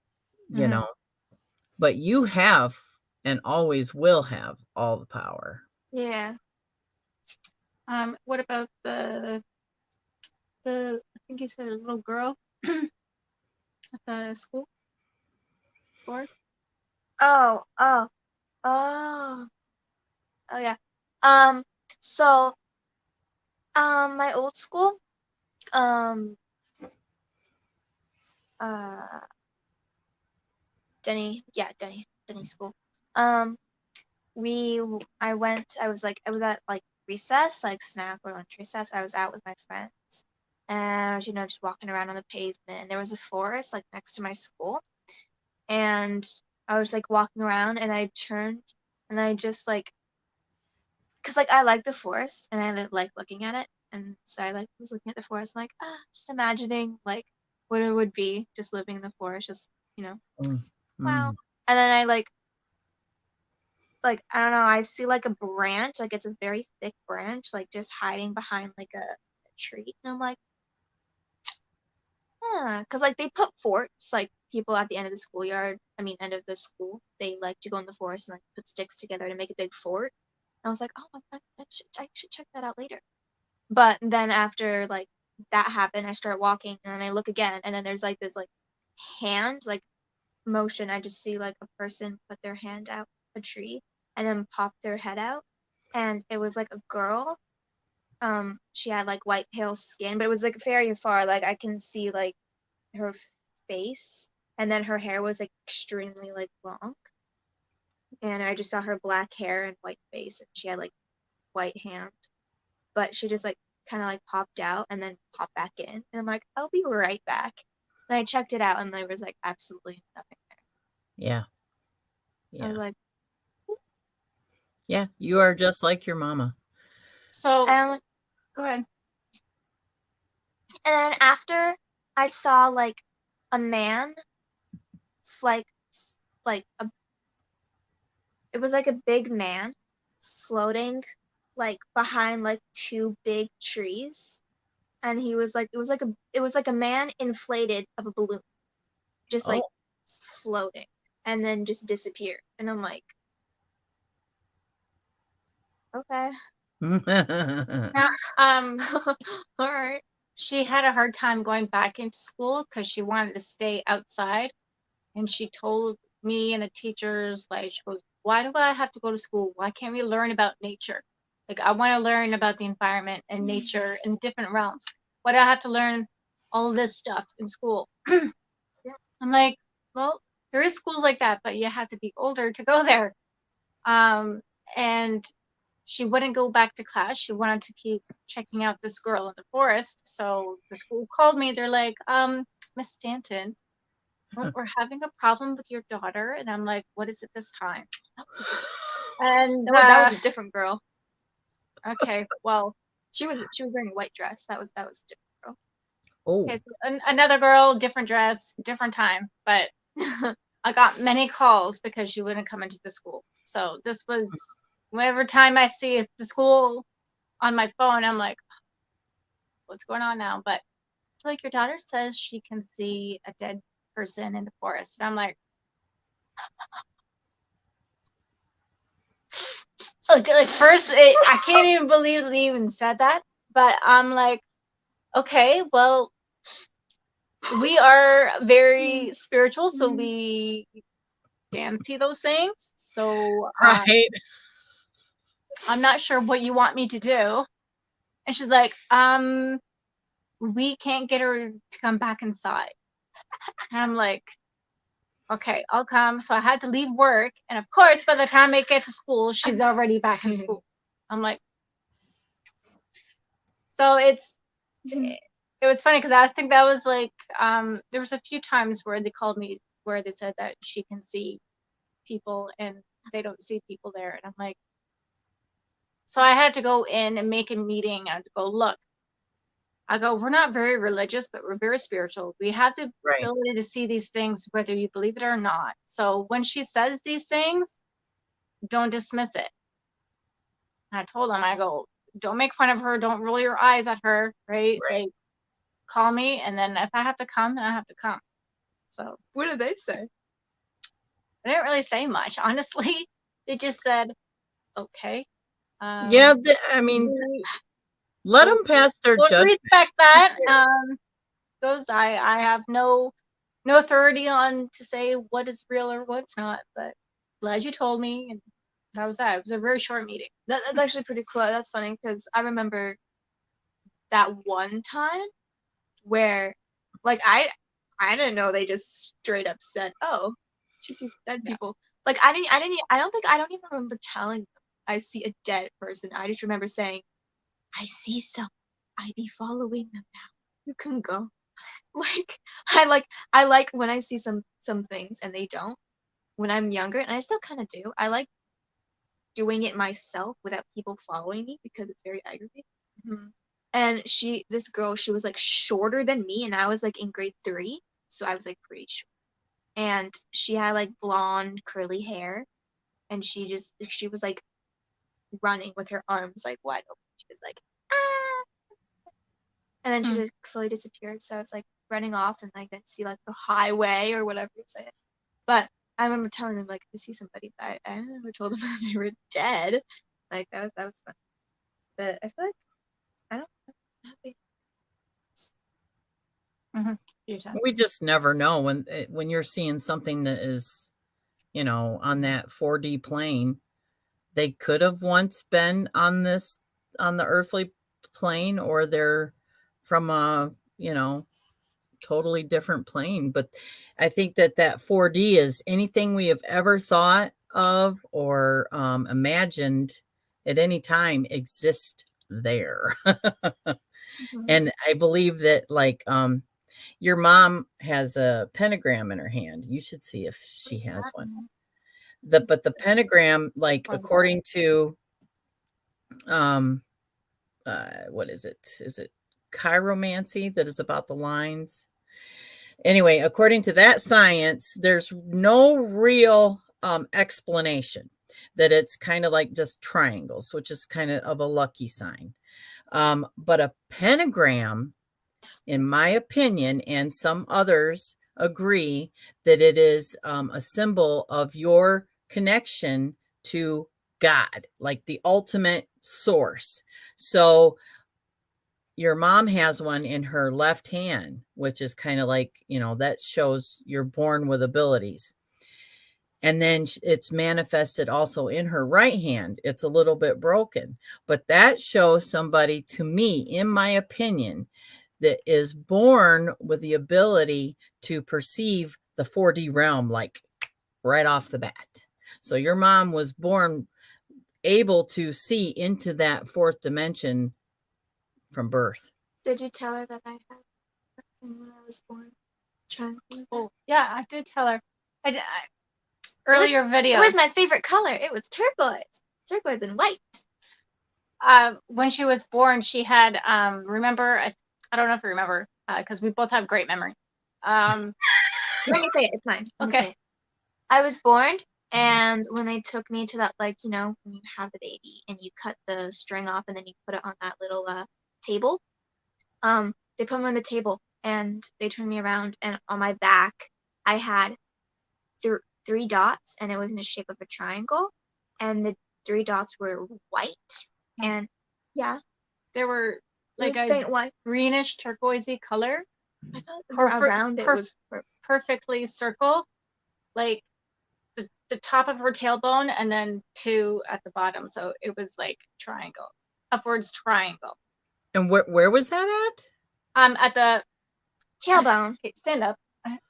but you have and always will have all the power. Yeah. What about the I think you said a little girl at the school? Or? Oh yeah. So my old school, uh Denny school. I was at like recess, like snack or lunch recess. I was out with my friends, and I was, just walking around on the pavement, and there was a forest like next to my school, and I was like walking around, and I turned, and I just like, cause like I like the forest, and I like looking at it, and so I like was looking at the forest, I'm like, just imagining like what it would be, just living in the forest, just, wow. And then I like, like, I don't know, I see like a branch, like it's a very thick branch, like just hiding behind like a tree. And I'm like, huh, because like they put forts, like people at the end of the schoolyard, I mean end of the school, they like to go in the forest and like put sticks together to make a big fort. And I was like, oh, I should check that out later. But then after like that happened, I start walking and then I look again and then there's like this like hand like motion. I just see like a person put their hand out a tree and then pop their head out. And it was like a girl. She had like white pale skin, but it was like very far. Like I can see like her face, and then her hair was like extremely like long. And I just saw her black hair and white face, and she had like white hand. But she just like kind of like popped out and then popped back in. And I'm like, I'll be right back. And I checked it out, and there was like absolutely nothing there. Yeah. I Yeah. was like, Yeah. You are just like your mama. So go ahead. And then after I saw like a man, like a, it was like a big man floating like behind like two big trees, and he was like it was like a man inflated of a balloon, just like Oh. floating, and then just disappeared. And I'm like, okay, yeah, all right. she had a hard time going back into school because she wanted to stay outside. And she told me and the teachers, like, she goes, why do I have to go to school? Why can't we learn about nature? Like, I want to learn about the environment and nature in different realms. Why do I have to learn all this stuff in school? I'm like, well, there is schools like that, but you have to be older to go there. And she wouldn't go back to class. She wanted to keep checking out this girl in the forest. So the school called me. They're like, Miss Stanton, we're having a problem with your daughter. And I'm like, what is it this time? And That was a different girl. okay, well, She was wearing a white dress. That was a different girl. Oh. okay, so another girl, different dress, different time. But I got many calls because she wouldn't come into the school. So this was whatever time I see the school on my phone, I'm like, what's going on now? But like, your daughter says she can see a dead person in the forest. And I'm like, like first, I can't even believe they even said that. But I'm like, okay, well, we are very spiritual, so we can see those things. So Right. I'm not sure what you want me to do. And she's like, we can't get her to come back inside. And I'm like, okay, I'll come. So I had to leave work. And of course, by the time I get to school, she's already back in school. I'm like, so it was funny because I think that was like, there was a few times where they called me where they said that she can see people and they don't see people there. And I'm like, so I had to go in and make a meeting and go, look, I go, we're not very religious, but we're very spiritual. We have the Right. ability to see these things, whether you believe it or not. So when she says these things, don't dismiss it. And I told them, I go, don't make fun of her. Don't roll your eyes at her, right? Right. Like, call me. And then if I have to come, then I have to come. So What did they say? they didn't really say much, honestly. They just said, okay. Yeah. I mean, let them pass their We'll judgment. respect that. Goes, I have no authority on to say what is real or what's not, but glad you told me, and that was that. It was a very short meeting. That's actually pretty cool. That's funny because I remember that one time where, like, I didn't know they just straight up said, "Oh, she sees dead people." Like, I don't even remember telling them I see a dead person. I just remember saying, "I see some. I be following them now. You can go." Like, I like when I see some things and they don't. When I'm younger, and I still kind of do, I like doing it myself without people following me because it's very aggravating. And this girl, she was like shorter than me, and I was like in grade 3, so I was like pretty short. And she had like blonde curly hair, and she was like running with her arms like wide open. She was like, ah, and then she just slowly disappeared. So I was like running off and like I see like the highway or whatever you say. But I remember telling them like I see somebody, but I never told them that they were dead. Like that was fun. But I feel like I don't know. We just never know when you're seeing something that is, on that 4D plane. They could have once been on the earthly plane, or they're from a, totally different plane. But I think that 4D is anything we have ever thought of or imagined at any time exists there. And I believe that like your mom has a pentagram in her hand. You should see if she has one. But the pentagram, like according to what is it? Is it chiromancy that is about the lines? Anyway, according to that science, there's no real explanation that it's kind of like just triangles, which is kind of a lucky sign. But a pentagram, in my opinion, and some others agree that it is a symbol of your connection to God, like the ultimate source. So your mom has one in her left hand, which is kind of like, that shows you're born with abilities. And then it's manifested also in her right hand. It's a little bit broken, but that shows somebody, to me, in my opinion, that is born with the ability to perceive the 4D realm, like right off the bat. So your mom was born able to see into that fourth dimension from birth. Did you tell her that I had when I was born? Oh, yeah, I did tell her. Earlier videos. It was my favorite color. It was turquoise and white. When she was born, she had remember. I don't know if you remember because we both have great memory. Let me say it. It's mine. Okay. I was born, and when they took me to that, like, when you have the baby and you cut the string off and then you put it on that little table, they put me on the table and they turned me around, and on my back I had three dots, and it was in the shape of a triangle, and the 3 dots were white, and there were like a faint white, greenish turquoisey color. I thought around it was perfectly circle, like the top of her tailbone, and then 2 at the bottom. So it was like triangle, upwards triangle. And where was that at? At the tailbone. Okay, stand up.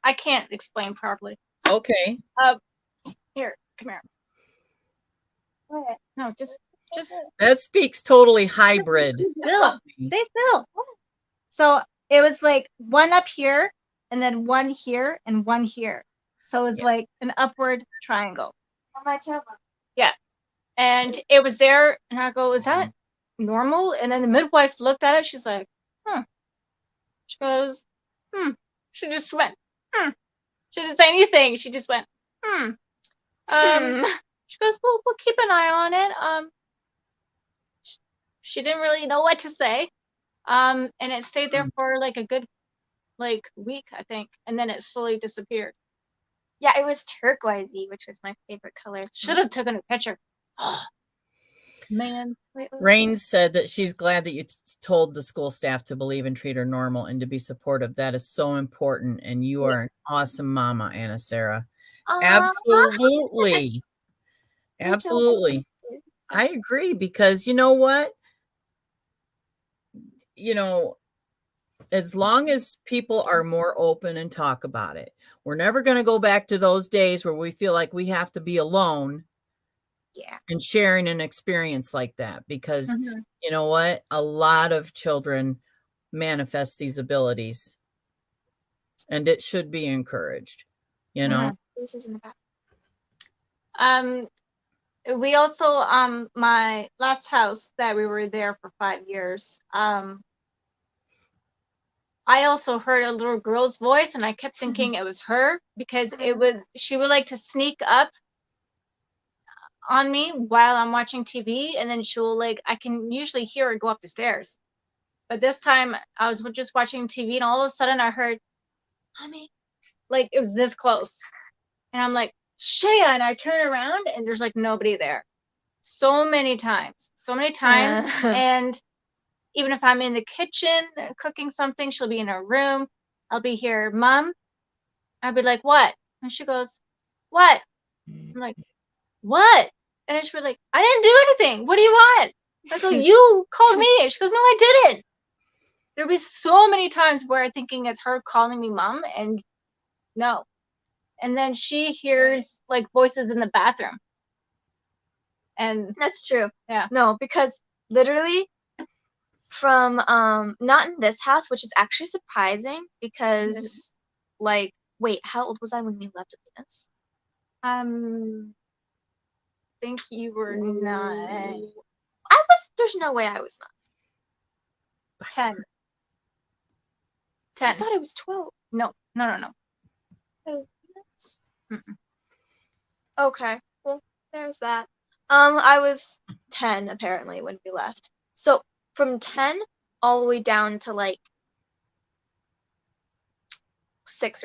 I can't explain properly. Okay. Here, come here. What? No, just that speaks totally hybrid. Stay still. So it was like one up here, and then one here, and one here. So it was like an upward triangle. On my tailbone. Yeah. And it was there, and I go, is that normal? And then the midwife looked at it. She's like, She goes, She just went, She didn't say anything. She just went, She goes, well, we'll keep an eye on it. She didn't really know what to say. And it stayed there for like a good week, I think. And then it slowly disappeared. Yeah, it was turquoisey, which was my favorite color. Should have taken a picture. Man. Rain said that she's glad that you told the school staff to believe and treat her normal and to be supportive. That is so important. And you are an awesome mama, Anasara. Absolutely. Absolutely. I agree, because you know what? As long as people are more open and talk about it, we're never going to go back to those days where we feel like we have to be alone and sharing an experience like that, because you know what? A lot of children manifest these abilities, and it should be encouraged, This is in the back. We also, my last house that we were there for 5 years, I also heard a little girl's voice, and I kept thinking it was her, because she would like to sneak up on me while I'm watching TV, and then she'll like, I can usually hear her go up the stairs. But this time I was just watching TV, and all of a sudden I heard, "Mommy," like it was this close, and I'm like, "Shea," and I turn around, and there's like nobody there. So many times, and even if I'm in the kitchen cooking something, she'll be in her room. I'll be here, "Mom." I'll be like, "What?" And she goes, "What?" I'm like, "What?" And then she'll be like, "I didn't do anything. What do you want?" I go, "You called me." She goes, "No, I didn't." There'll be so many times where I'm thinking it's her calling me mom, and no. And then she hears like voices in the bathroom. And That's true. yeah. No, because literally from not in this house, which is actually surprising because like wait, how old was I when we left this? Think you were not. There's no way I was not. 10. I thought I was 12. No. Mm-mm. Okay, well, there's that. I was 10 apparently when we left. So from 10 all the way down to like 6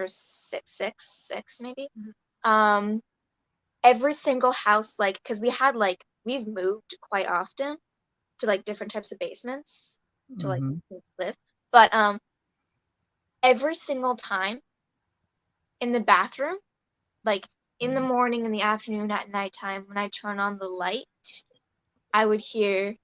maybe. Mhm. Every single house, like, because we've moved quite often to like different types of basements to like live, but every single time in the bathroom, like in the morning, in the afternoon, at nighttime, when I turn on the light, I would hear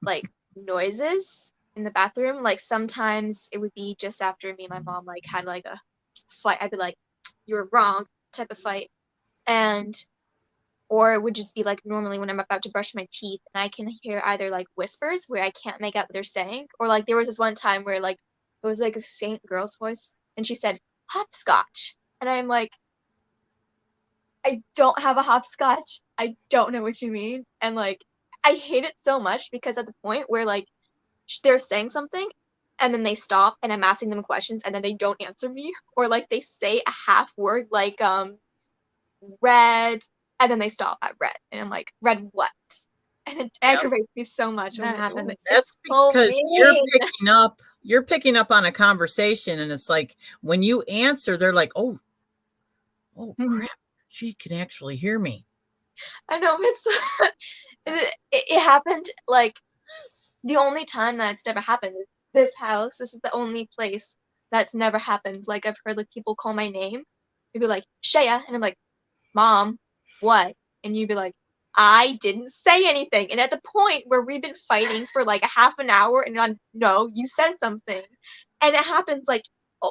like noises in the bathroom. Like sometimes it would be just after me and my mom like had like a fight. I'd be like, "You're wrong," type of fight. Or it would just be like normally when I'm about to brush my teeth and I can hear either like whispers where I can't make out what they're saying, or like there was this one time where like it was like a faint girl's voice and she said hopscotch. And I'm like, I don't have a hopscotch. I don't know what you mean. And like I hate it so much because at the point where like they're saying something and then they stop and I'm asking them questions and then they don't answer me, or like they say a half word like red, and then they stop at red, and I'm like, "Red what?" And it aggravates me so much when That that happens. happens. That's so because mean. you're picking up on a conversation, and it's like when you answer, they're like, "Oh crap, she can actually hear me." I know it's it happened like the only time that's never happened is this house. This is the only place that's never happened. Like I've heard like people call my name. They'd be like, "Shea," and I'm like, "Mom, what?" And you'd be like, "I didn't say anything." And at the point where we've been fighting for like a half an hour and I'm, "No, you said something." And it happens like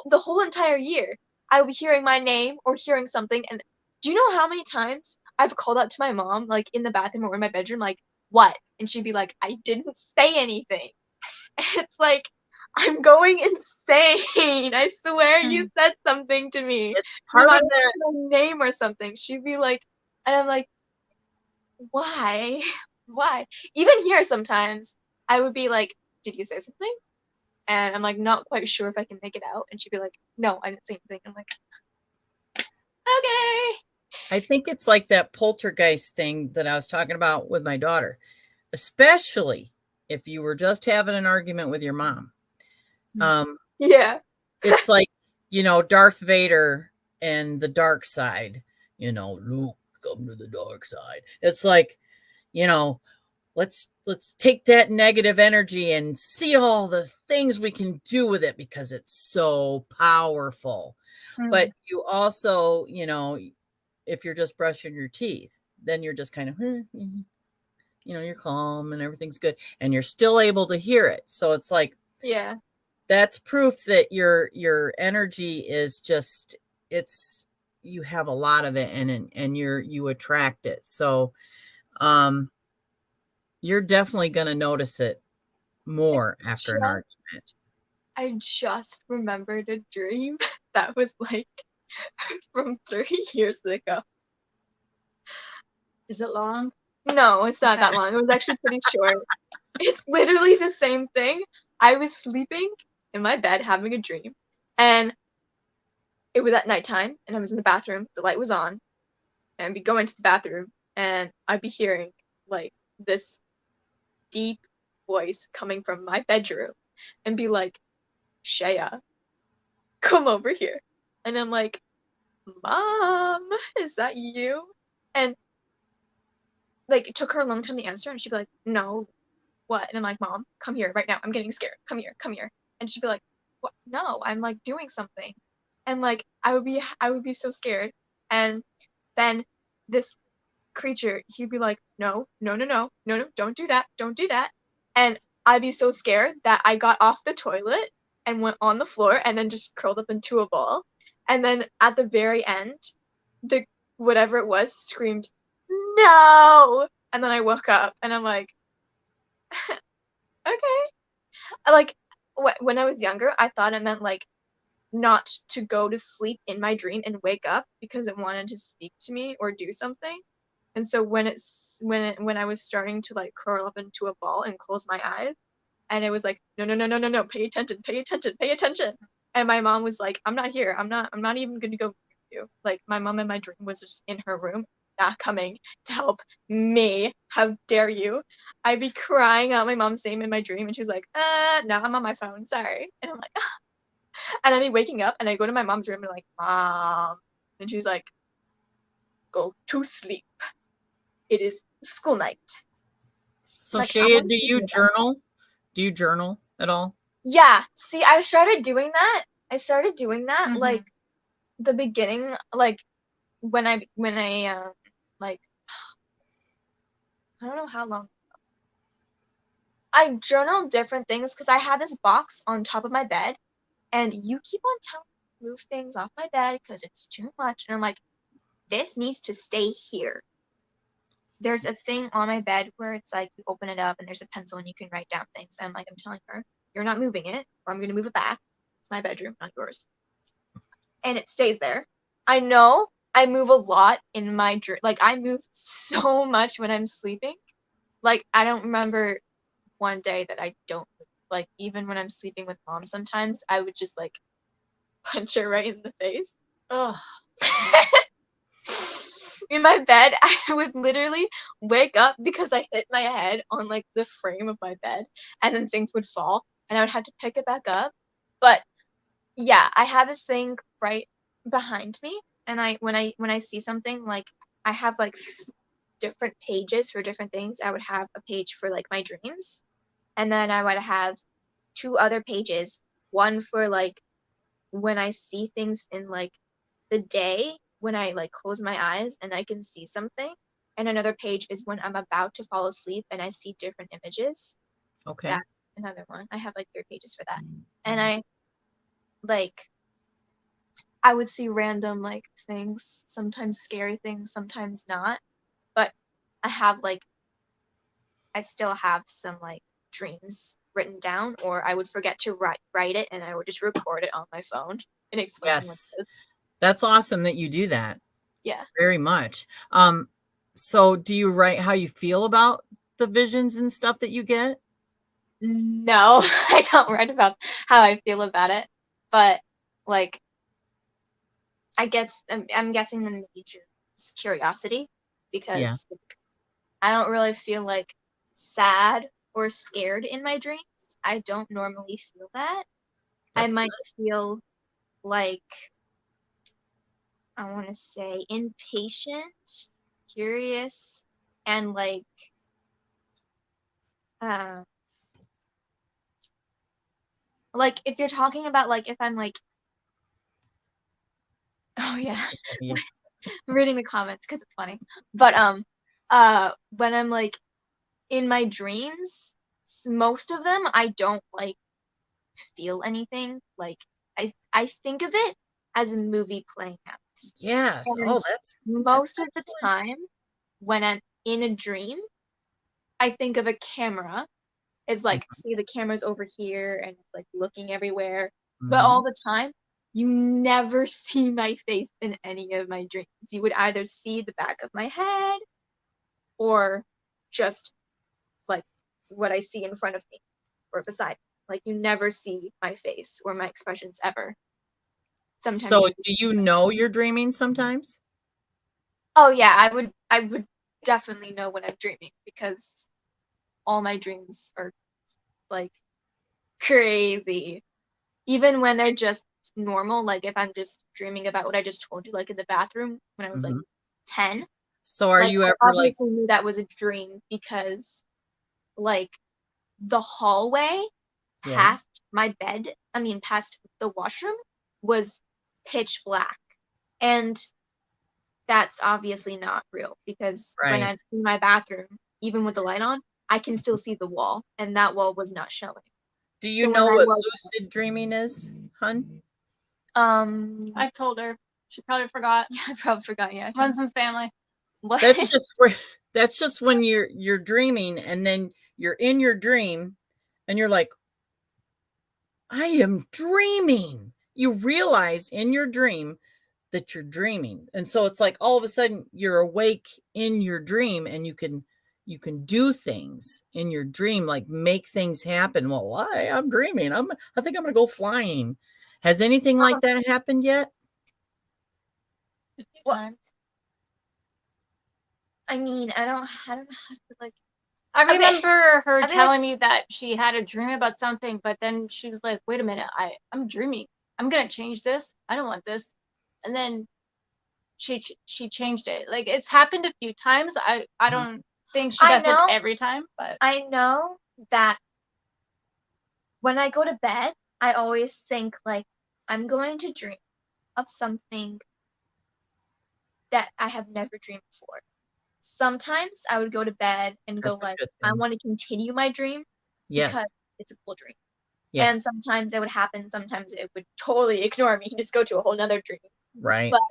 the whole entire year. I would be hearing my name or hearing something. And do you know how many times I've called out to my mom, like in the bathroom or in my bedroom, like, "What?" And she'd be like, "I didn't say anything." And it's like, I'm going insane. I swear you said something to me. It's part Not of that. my name or something. She'd be like, and I'm like, why? Why? Even here sometimes I would be like, "Did you say something?" And I'm like not quite sure if I can make it out. And she'd be like, "No, I didn't say anything." I'm like, okay. I think it's like that poltergeist thing that I was talking about with my daughter, especially if you were just having an argument with your mom. Yeah. It's like, Darth Vader and the dark side, Luke, come to the dark side. It's like, let's take that negative energy and see all the things we can do with it because it's so powerful. But you also, if you're just brushing your teeth, then you're just kind of, you're calm and everything's good and you're still able to hear it. So it's like, Yeah. that's proof that your energy is just, you have a lot of it and you attract it. So you're definitely going to notice it more after an argument. I just remembered a dream that was like from 3 years ago. Is it long? No, it's not that long. It was actually pretty short. It's literally the same thing. I was sleeping in my bed having a dream, and it was at nighttime, and I was in the bathroom, the light was on, and I'd be going to the bathroom, and I'd be hearing, like, this deep voice coming from my bedroom, and be like, Shaya, come over here. And I'm like, Mom, is that you? And, like, it took her a long time to answer, and she'd be like, no, what? And I'm like, Mom, come here right now. I'm getting scared. Come here, come here. And she'd be like, what? No, I'm, like, doing something. And, like, I would be so scared. And then this creature, he'd be like, no, no, no, no, no, no, don't do that, don't do that. And I'd be so scared that I got off the toilet and went on the floor and then just curled up into a ball. And then at the very end, the whatever it was screamed, no! And then I woke up and I'm like, okay. Like, when I was younger, I thought it meant, like, not to go to sleep in my dream and wake up because it wanted to speak to me or do something. And so when I was starting to, like, curl up into a ball and close my eyes, and it was like, no, no, no, no, no, no, pay attention, pay attention, pay attention. And my mom was like, I'm not here. I'm not even gonna go with you. Like, my mom in my dream was just in her room, not coming to help me. How dare you? I'd be crying out my mom's name in my dream, and she's like, no, I'm on my phone, sorry. And I'm like, and I'd be waking up, and I go to my mom's room and like, Mom. And she's like, go to sleep. It is school night. So Like, Shaya, do you journal? Do you journal at all? Yeah. See, I started doing that. Mhm. Like, the beginning, like, when I like, I don't know how long. I journal different things because I had this box on top of my bed, and you keep on telling me to move things off my bed because it's too much. And I'm like, this needs to stay here. There's a thing on my bed where it's like you open it up and there's a pencil and you can write down things. And like, I'm telling her, you're not moving it, or I'm gonna move it back. It's my bedroom, not yours. And it stays there. I know I move a lot in my dream. Like, I move so much when I'm sleeping. Like, I don't remember one day that I don't move. Like, even when I'm sleeping with Mom, sometimes I would just like punch her right in the face. Ugh. In my bed, I would literally wake up because I hit my head on like the frame of my bed, and then things would fall, and I would have to pick it back up. But yeah, I have this thing right behind me, and when I see something, like, I have like different pages for different things. I would have a page for like my dreams, and then I would have two other pages, one for like when I see things in like the day, when I like close my eyes and I can see something, and another page is when I'm about to fall asleep and I see different images. Okay. That's another one. I have like 3 pages for that. And I like I would see random like things, sometimes scary things, sometimes not. But I have like I still have some like dreams written down, or I would forget to write it and I would just record it on my phone and explain what Yes. it is. That's awesome that you do that. Yeah. Very much. So do you write how you feel about the visions and stuff that you get? No, I don't write about how I feel about it, but like I'm guessing the major is curiosity, Yeah. because I don't really feel like sad or scared in my dreams. I don't normally feel that. I That's might feel like, I want to say, impatient, curious, and uh like if you're talking about like if I'm like, oh yeah, yeah. I'm reading the comments because it's funny. But when I'm like in my dreams, most of them I don't like feel anything. Like, I think of it as a movie playing out. Yes. And Oh, that's most of the time when I'm in a dream, I think of a camera. It's like, see, the camera's over here and it's like looking everywhere. But all the time, you never see my face in any of my dreams. You would either see the back of my head or just like what I see in front of me or beside me. Like, you never see my face or my expressions ever. sometimes So use. do you know you're dreaming sometimes? Oh yeah, I would definitely know when I'm dreaming because all my dreams are like crazy. Even when they're just normal, like if I'm just dreaming about what I just told you, like in the bathroom when I was like Mhm. 10, So are like you I ever like, obviously knew that was a dream because like the hallway yeah? past my bed, past the washroom was pitch black. And that's obviously not real because when Right. I'm in my bathroom, even with the light on, I can still see the wall, and that wall was not showing. Do you So when know I what was, lucid dreaming is, hun? I told her. She probably forgot. yeah, I probably forgot. Yeah, Runs in family. what? That's just where that's just when you're dreaming and then you're in your dream and you're like, I am dreaming. You realize in your dream that you're dreaming. And so it's like all of a sudden you're awake in your dream and you can do things in your dream, like make things happen. Well, why? I'm dreaming. I think I'm gonna go flying. Has anything like that happened yet? A few What? times. I don't know how to like. I I mean- remember her I mean, telling me that she had a dream about something, but then she was like, "Wait a minute, I'm dreaming. I'm gonna change this. I don't want this." And then she changed it. Like it's happened a few times. I don't think she I does it know. every time, but I know that when I go to bed, I always think like I'm going to dream of something that I have never dreamed before. Sometimes I would go to bed and go That's a like, good I thing. want to continue my dream because Yes. it's a cool dream. Yeah. And sometimes it would happen, sometimes it would totally ignore me and just go to a whole nother dream. Right. But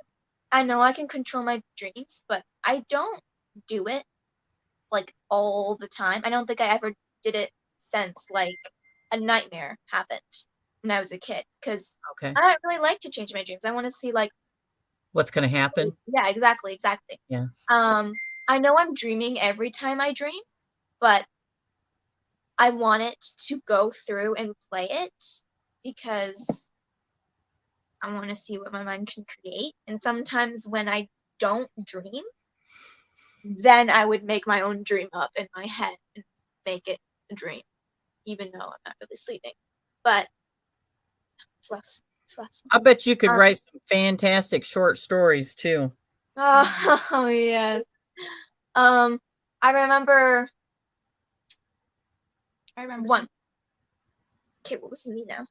I know I can control my dreams, but I don't do it like all the time. I don't think I ever did it since like a nightmare happened when I was a kid because Okay. I don't really like to change my dreams. I want to see like, What's gonna happen? yeah, exactly. Yeah. I know I'm dreaming every time I dream, but I want it to go through and play it because I want to see what my mind can create. And sometimes when I don't dream, then I would make my own dream up in my head and make it a dream, even though I'm not really sleeping. But fluff, fluff. I bet you could write some fantastic short stories too. Oh yes. I remember one. Okay, well this is me now.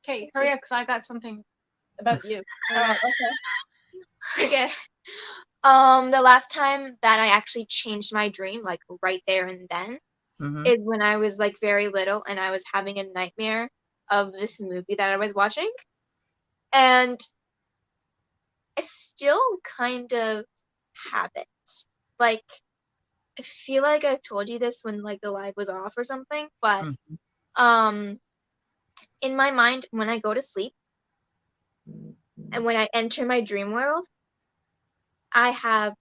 okay, hurry up because I got something about you. Okay. Okay. The last time that I actually changed my dream, like right there and then, Mhm. is when I was like very little and I was having a nightmare of this movie that I was watching. And I still kind of have it. Like, I feel like I've told you this when like the live was off or something, but Mhm. um in my mind when I go to sleep and when I enter my dream world, I have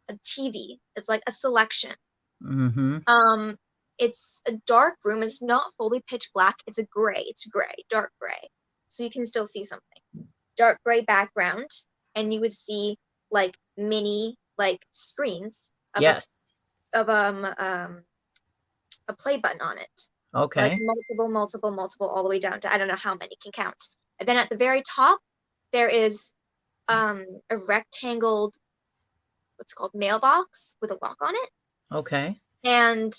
a TV. It's like a selection. Mhm. It's a dark room. It's not fully pitch black. It's a gray. It's gray, dark gray. So you can still see something. Dark gray background, and you would see like mini like screens of Yes. a play button on it. Like Okay. multiple, all the way down to I don't know how many can count. And then at the very top, there is a rectangled what's called mailbox with a lock on it. Okay. And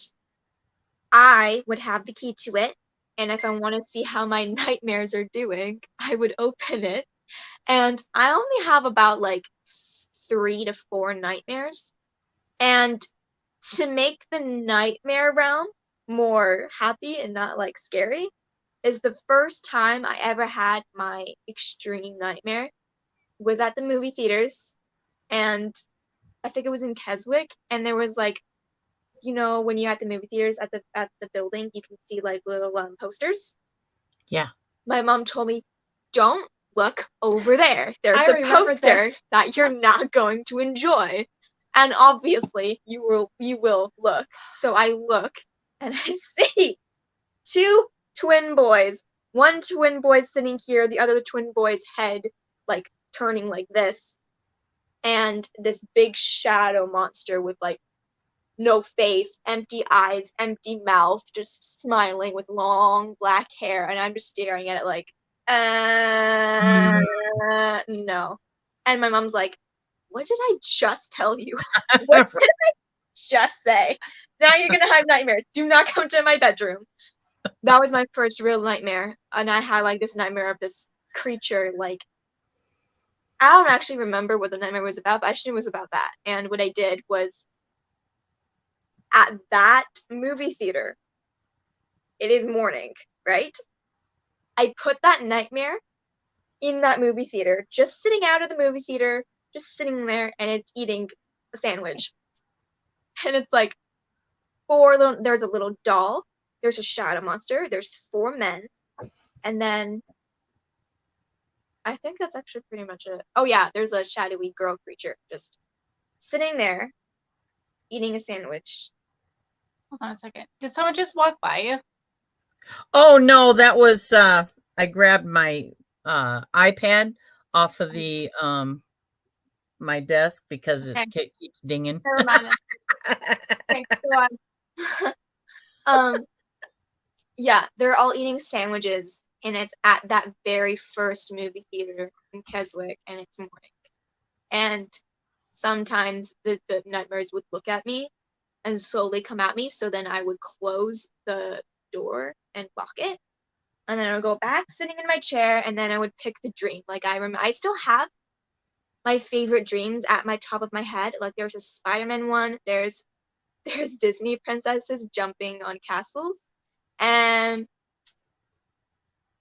I would have the key to it. And if I want to see how my nightmares are doing, I would open it. And I only have about like 3 to 4 nightmares. And to make the nightmare realm more happy and not like scary is the first time I ever had my extreme nightmare was at the movie theaters. And I think it was in Keswick. And there was like when you're at the movie theaters at the building, you can see like little posters. Yeah. My mom told me, "Don't look over there. There's I a remember poster this. that you're not going to enjoy." And obviously, you will look. So I look and I see 2 twin boys. One twin boy sitting here, the other twin boy's head like turning like this, and this big shadow monster with like no face, empty eyes, empty mouth, just smiling with long black hair, and I'm just staring at it like, no. And my mom's like, what did I just tell you? What did I just say? Now you're gonna have nightmares. Do not come to my bedroom. That was my first real nightmare, and I had like this nightmare of this creature. Like, I don't actually remember what the nightmare was about, but I just knew it was about that. And what I did was, at that movie theater, it is morning, right? I put that nightmare in that movie theater, just sitting out of the movie theater, just sitting there, and it's eating a sandwich. And it's like there's a little doll, there's a shadow monster, there's 4 men, and then I think that's actually pretty much it. Oh yeah, there's a shadowy girl creature just sitting there eating a sandwich. Hold on a second. Did someone just walk by you? Oh no, that was I grabbed my iPad off of the my desk because Okay. it keeps dinging. Never mind. Okay, go on. Yeah, they're all eating sandwiches, and it's at that very first movie theater in Keswick, and it's morning. And sometimes the nightmares would look at me and slowly come at me, so then I would close the door and lock it, and then I would go back sitting in my chair, and then I would pick the dream. Like, I still have my favorite dreams at my top of my head. Like, there's a Spider-Man one, there's Disney princesses jumping on castles, and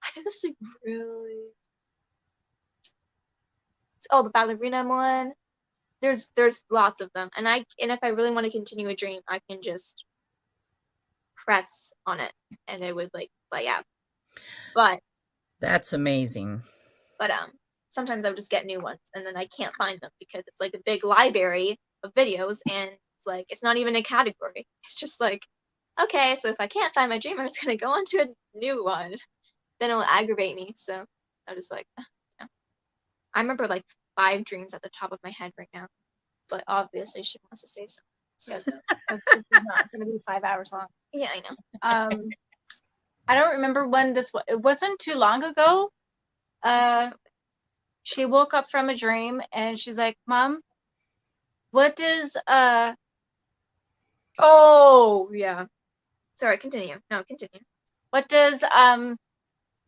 I think this is like really, oh, the ballerina one. There's lots of them, and if I really want to continue a dream, I can just press on it and it would like play out. But That's amazing. sometimes I would just get new ones, and then I can't find them because it's like a big library of videos, and it's like it's not even a category. It's just like, okay, so if I can't find my dream, I'm just gonna go on to a new one. Then it'll aggravate me. So I'm just like, yeah. I remember like 5 dreams at the top of my head right now, but obviously she wants to say something. Yes, this is not going to be 5 hours long. Yeah, I know. I don't remember when this was. It wasn't too long ago. She woke up from a dream and she's like, Mom, what does oh yeah. Sorry, continue. No, continue. What does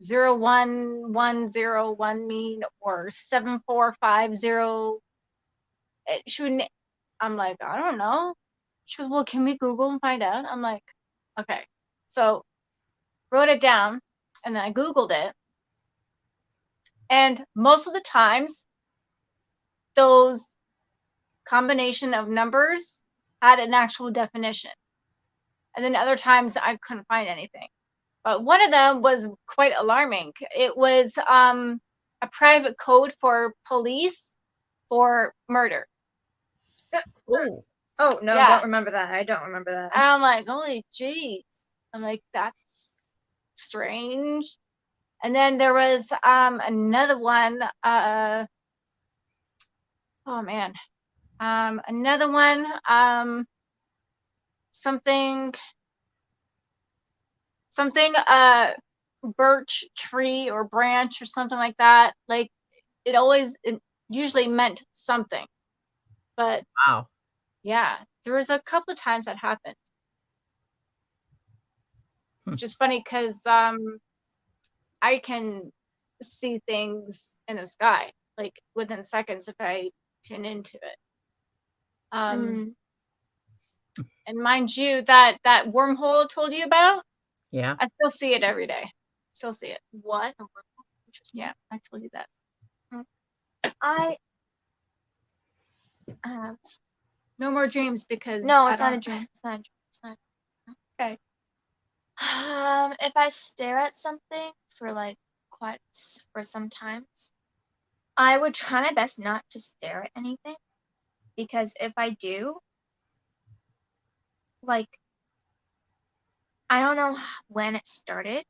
01101 mean, or 7450? I'm like, I don't know. She goes, well, can we Google and find out? I'm like, okay. So wrote it down, and then I Googled it. And most of the times, those combination of numbers had an actual definition. And then other times I couldn't find anything. But one of them was quite alarming. It was a private code for police for murder. Oh, Oh no, Yeah. I don't remember that. I don't remember that. And I'm like, holy jeez. I'm like, that's strange. And then there was another one. Oh man. Another one. Something birch tree or branch or something like that. Like it usually meant something. But wow. yeah, there was a couple of times that happened. Which is funny because I can see things in the sky like within seconds if I tune into it. And mind you, that wormhole I told you about, Yeah. I still see it every day. Still see it. What? Interesting. Yeah, I told you that. I No more dreams because no, it's not a dream. It's not a dream. It's not. Okay. If I stare at something for like for some times, I would try my best not to stare at anything, because if I do, like, I don't know when it started,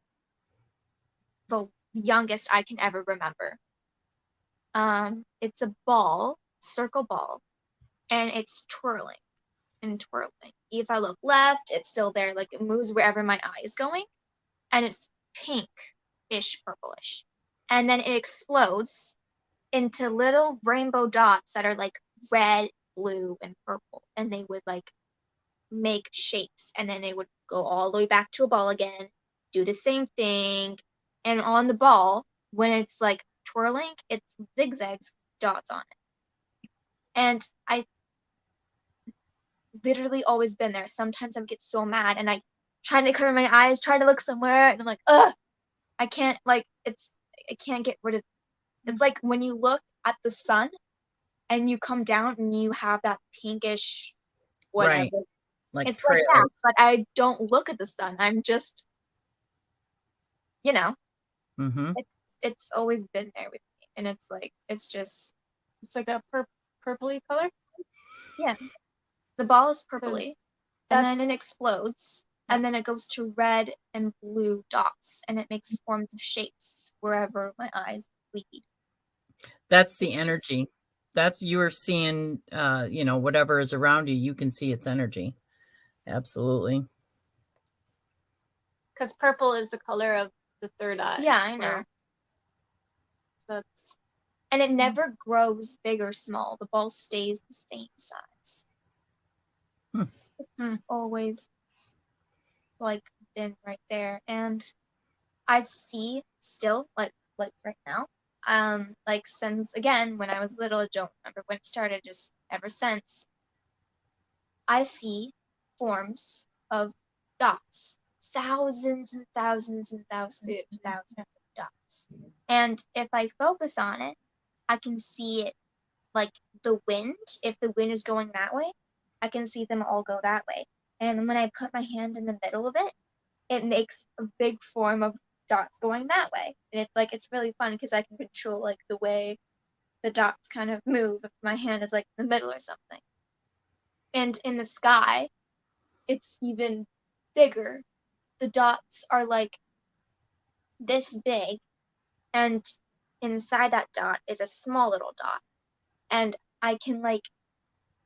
the youngest I can ever remember. It's a ball, circle ball, and it's twirling and twirling. If I look left, it's still there, like it moves wherever my eye is going, and it's pink-ish, purplish. And then it explodes into little rainbow dots that are like red, blue, and purple. And they would like make shapes, and then they would go all the way back to a ball again, do the same thing. And on the ball, when it's like twirling, it's zigzags, dots on it. And I literally always been there. Sometimes I would get so mad and I trying to cover my eyes, trying to look somewhere, and I'm like, ugh, I can't I can't get rid of it. It's like when you look at the sun and you come down and you have that pinkish whatever. Right. Like It's trails. like that, but I don't look at the sun. I'm just, you know, Mm-hmm. it's always been there with me. And it's like, it's like a purpley color. yeah. The ball is purpley, and then it That's- explodes, and then it goes to red and blue dots, and it makes forms of shapes wherever my eyes lead. That's the energy. That's you're seeing, whatever is around you, you can see its energy. Absolutely. Because purple is the color of the third eye. Yeah, I know. So that's And it never grows big or small. The ball stays the same size. Hmm. It's always like been right there. And I see still like right now. Like since again when I was little, I don't remember when it started, just ever since. I see forms of dots. Thousands and thousands and thousands and thousands of dots. And if I focus on it, I can see it like the wind. If the wind is going that way, I can see them all go that way. And when I put my hand in the middle of it, it makes a big form of dots going that way. And it's really fun because I can control like the way the dots kind of move if my hand is like in the middle or something. And in the sky, it's even bigger. The dots are like this big, and inside that dot is a small little dot. And I can like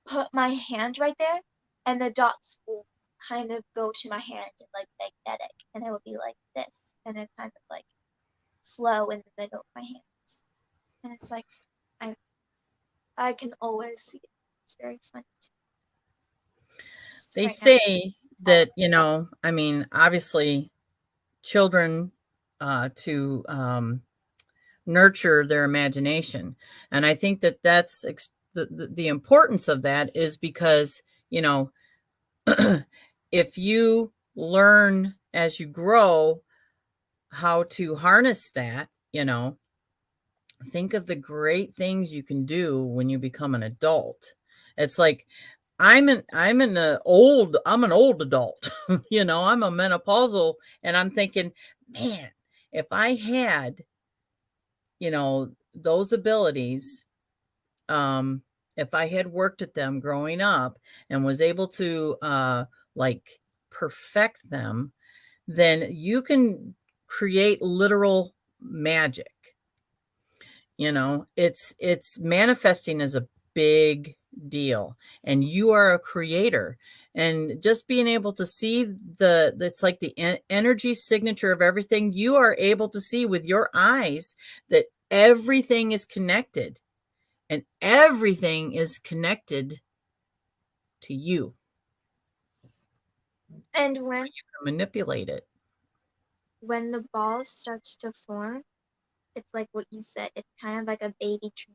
put my hand right there, and the dots will kind of go to my hand and like magnetic, and it will be like this, and it kind of like flow in the middle of my hands. And it's like I can always see it. It's very funny too. They Right now. say that, obviously children to nurture their imagination. And I think that that's the importance of that is because, if you learn as you grow how to harness that, think of the great things you can do when you become an adult. It's like I'm an old adult. I'm a menopausal, and I'm thinking, man, if I had, those abilities, if I had worked at them growing up and was able to like perfect them, then you can create literal magic. It's manifesting is a big deal, and you are a creator. And just being able to see it's like the energy signature of everything. You are able to see with your eyes that everything is connected, and everything is connected to you. And when You can manipulate it. when the ball starts to form, it's like what you said. It's kind of like a baby tree,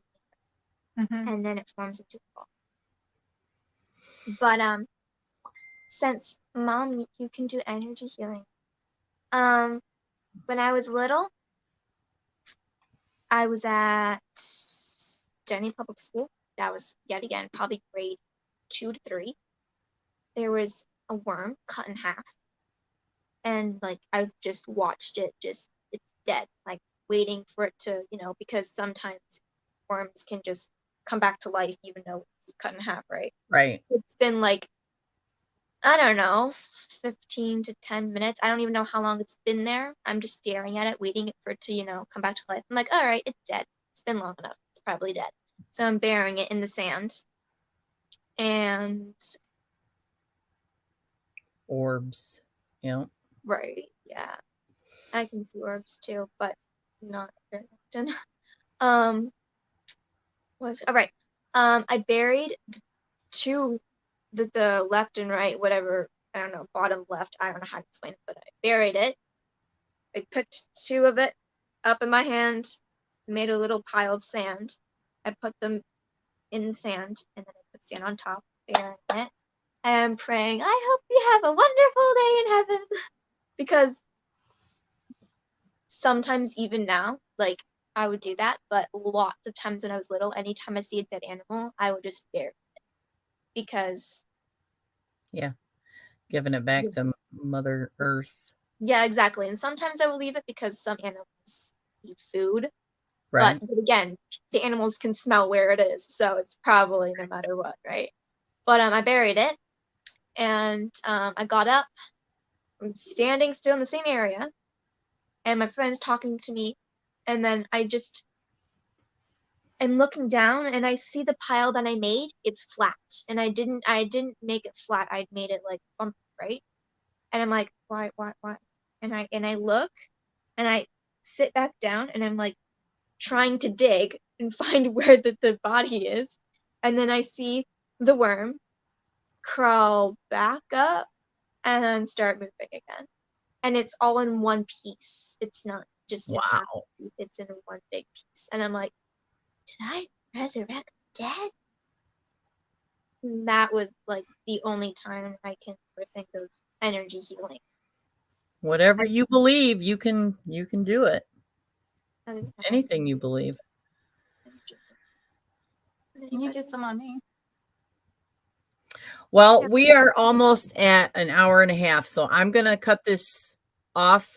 and then it forms into a ball. But since mom, you can do energy healing. When I was little, I was at Denny Public School. That was yet again probably grade 2 to 3. There was a worm cut in half, and like I've just watched it, just it's dead, like waiting for it to, because sometimes worms can just come back to life even though it's cut in half, right? Right. It's been like, I don't know, 15 to 10 minutes. I don't even know how long it's been there. I'm just staring at it, waiting for it to, come back to life. I'm like, all right, it's dead. It's been long enough. It's probably dead. So I'm burying it in the sand. And Orbs. Yeah. right, yeah. I can see orbs too, but not very often. Um, all right. I buried two, the left and right, whatever. I don't know, bottom left. I don't know how to explain it, but I buried it. I picked two of it up in my hand, made a little pile of sand. I put them in the sand, and then I put sand on top, burying it. And I'm praying, I hope you have a wonderful day in heaven. Because sometimes even now, like I would do that, but lots of times when I was little, anytime I see a dead animal, I would just bury it. Because Yeah. Giving it back to Mother Earth. yeah, exactly. And sometimes I will leave it because some animals need food. Right. But again, the animals can smell where it is, so it's probably no matter what, right? But I buried it, and I got up. I'm standing still in the same area, and my friend's talking to me, and then I'm looking down, and I see the pile that I made. It's flat, and I didn't make it flat. I made it like bumpy, right? And I'm like, why? And I look, and I sit back down, and I'm like trying to dig and find where the body is. And then I see the worm crawl back up and then start moving again. And it's all in one piece. It's not just in half Wow. piece, it's in one big piece. And I'm like, did I resurrect the dead? And that was like the only time I can ever think of energy healing. Whatever you believe, you can do it. That is Anything you believe. energy. You did some on me. Well, we are almost at an hour and a half, so I'm going to cut this off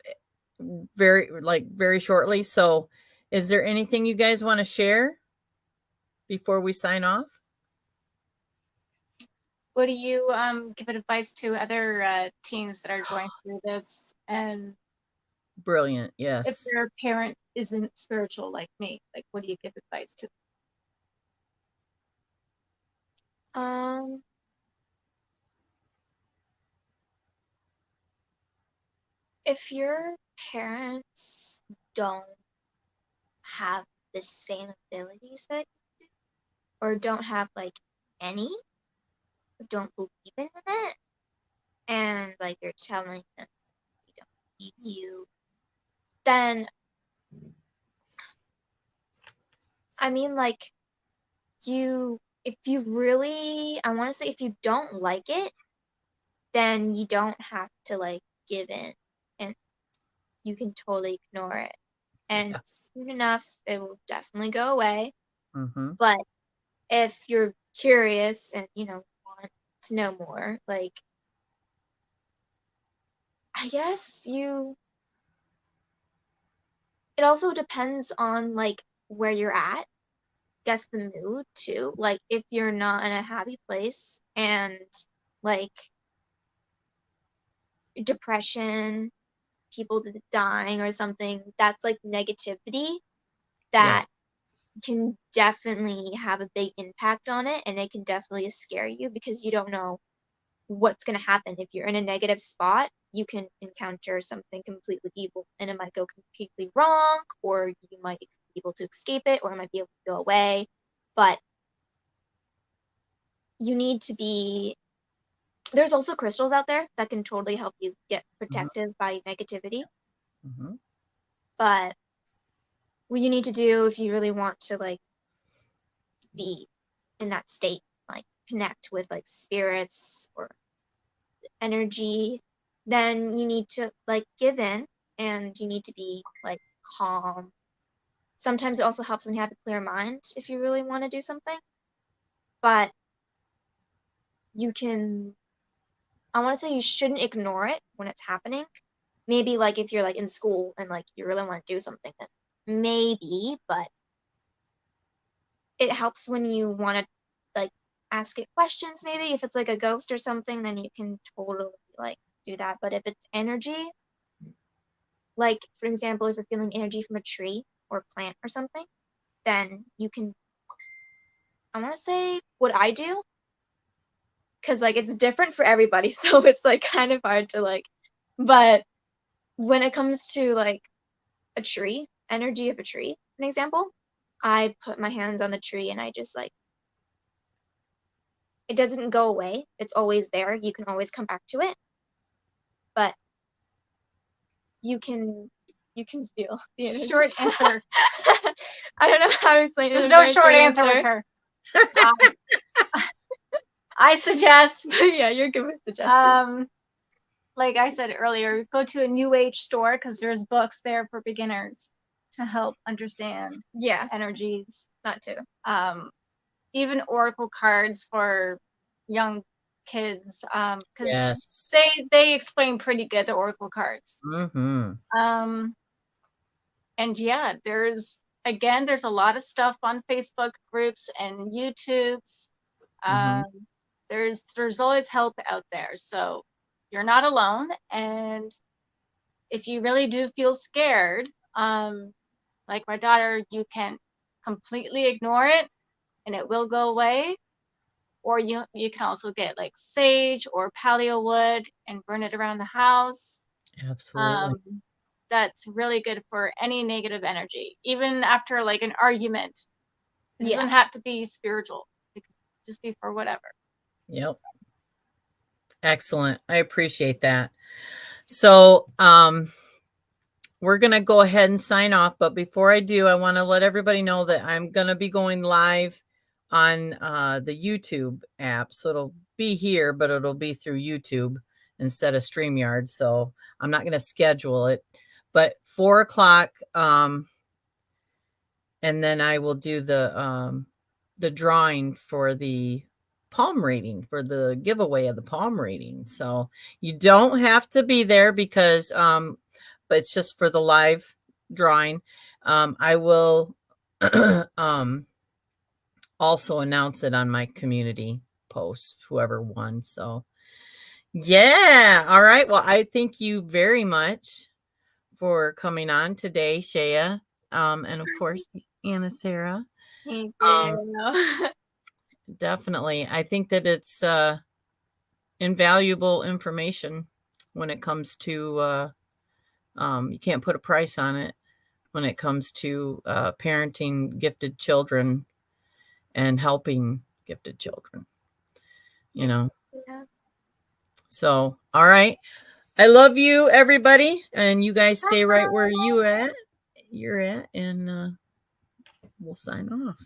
very shortly. So, is there anything you guys want to share before we sign off? What do you give advice to other teens that are going through this, and Brilliant. if Yes. their parent isn't spiritual like me, like what do you give advice to? If your parents don't have the same abilities that you do, or don't have like any, or don't believe in it, and like you're telling them we don't believe you, then I mean, like, if you really, I want to say, if you don't like it, then you don't have to like give in, and you can totally ignore it. And soon enough, it will definitely go away. Mm-hmm. But if you're curious and, want to know more, like, I guess it also depends on like where you're at. Guess the mood too. Like if you're not in a happy place and like depression, people dying or something, that's like negativity that can definitely have a big impact on it, and it can definitely scare you because you don't know what's going to happen. If you're in a negative spot, you can encounter something completely evil and it might go completely wrong, or you might be able to escape it, or it might be able to go away. But you need to be, there's also crystals out there that can totally help you get protected by negativity. Mm-hmm. But what you need to do if you really want to like be in that state, like connect with like spirits or energy, then you need to like give in, and you need to be like calm. Sometimes it also helps when you have a clear mind if you really want to do something. But you can, I want to say you shouldn't ignore it when it's happening. Maybe like if you're like in school and like you really want to do something, then maybe, but it helps when you want to like ask it questions. Maybe if it's like a ghost or something, then you can totally like do that. But if it's energy, like for example, if you're feeling energy from a tree or plant or something, then you can, I want to say what I do, because like it's different for everybody, so it's like kind of hard to like, but when it comes to like a tree, energy of a tree, an example, I put my hands on the tree and I just like, it doesn't go away. It's always there. You can always come back to it, but you can feel the energy. Short answer. I don't know how to explain it. There's in a no very short answer with her. I suggest, Yeah, you're good with suggestions. like I said earlier, go to a new age store because there's books there for beginners to help understand Yeah, energies. that too. Even oracle cards for young kids, because Yes. they explain pretty good the oracle cards. Mm-hmm. And yeah, there's a lot of stuff on Facebook groups and YouTube's. Mm-hmm. There's always help out there, so you're not alone. And if you really do feel scared, like my daughter, you can completely ignore it and it will go away. Or you can also get like sage or paleo wood and burn it around the house. Absolutely. That's really good for any negative energy, even after like an argument. It doesn't have to be spiritual. It could just be for whatever. Yep. Excellent. I appreciate that. So, we're going to go ahead and sign off. But before I do, I want to let everybody know that I'm going to be going live on the YouTube app. So it'll be here, but it'll be through YouTube instead of StreamYard. So I'm not going to schedule it. But 4 o'clock, and then I will do the drawing for the palm reading, for the giveaway of the palm reading. So you don't have to be there because but it's just for the live drawing. I will also announce it on my community post, whoever won. So yeah. All right. Well, I thank you very much for coming on today, Shea. And of course, Anasara. Thank you. Definitely. I think that it's invaluable information when it comes to you can't put a price on it when it comes to parenting gifted children and helping gifted children, you know. Yeah. So, all right. I love you, everybody, and you guys stay right where you're at, and we'll sign off.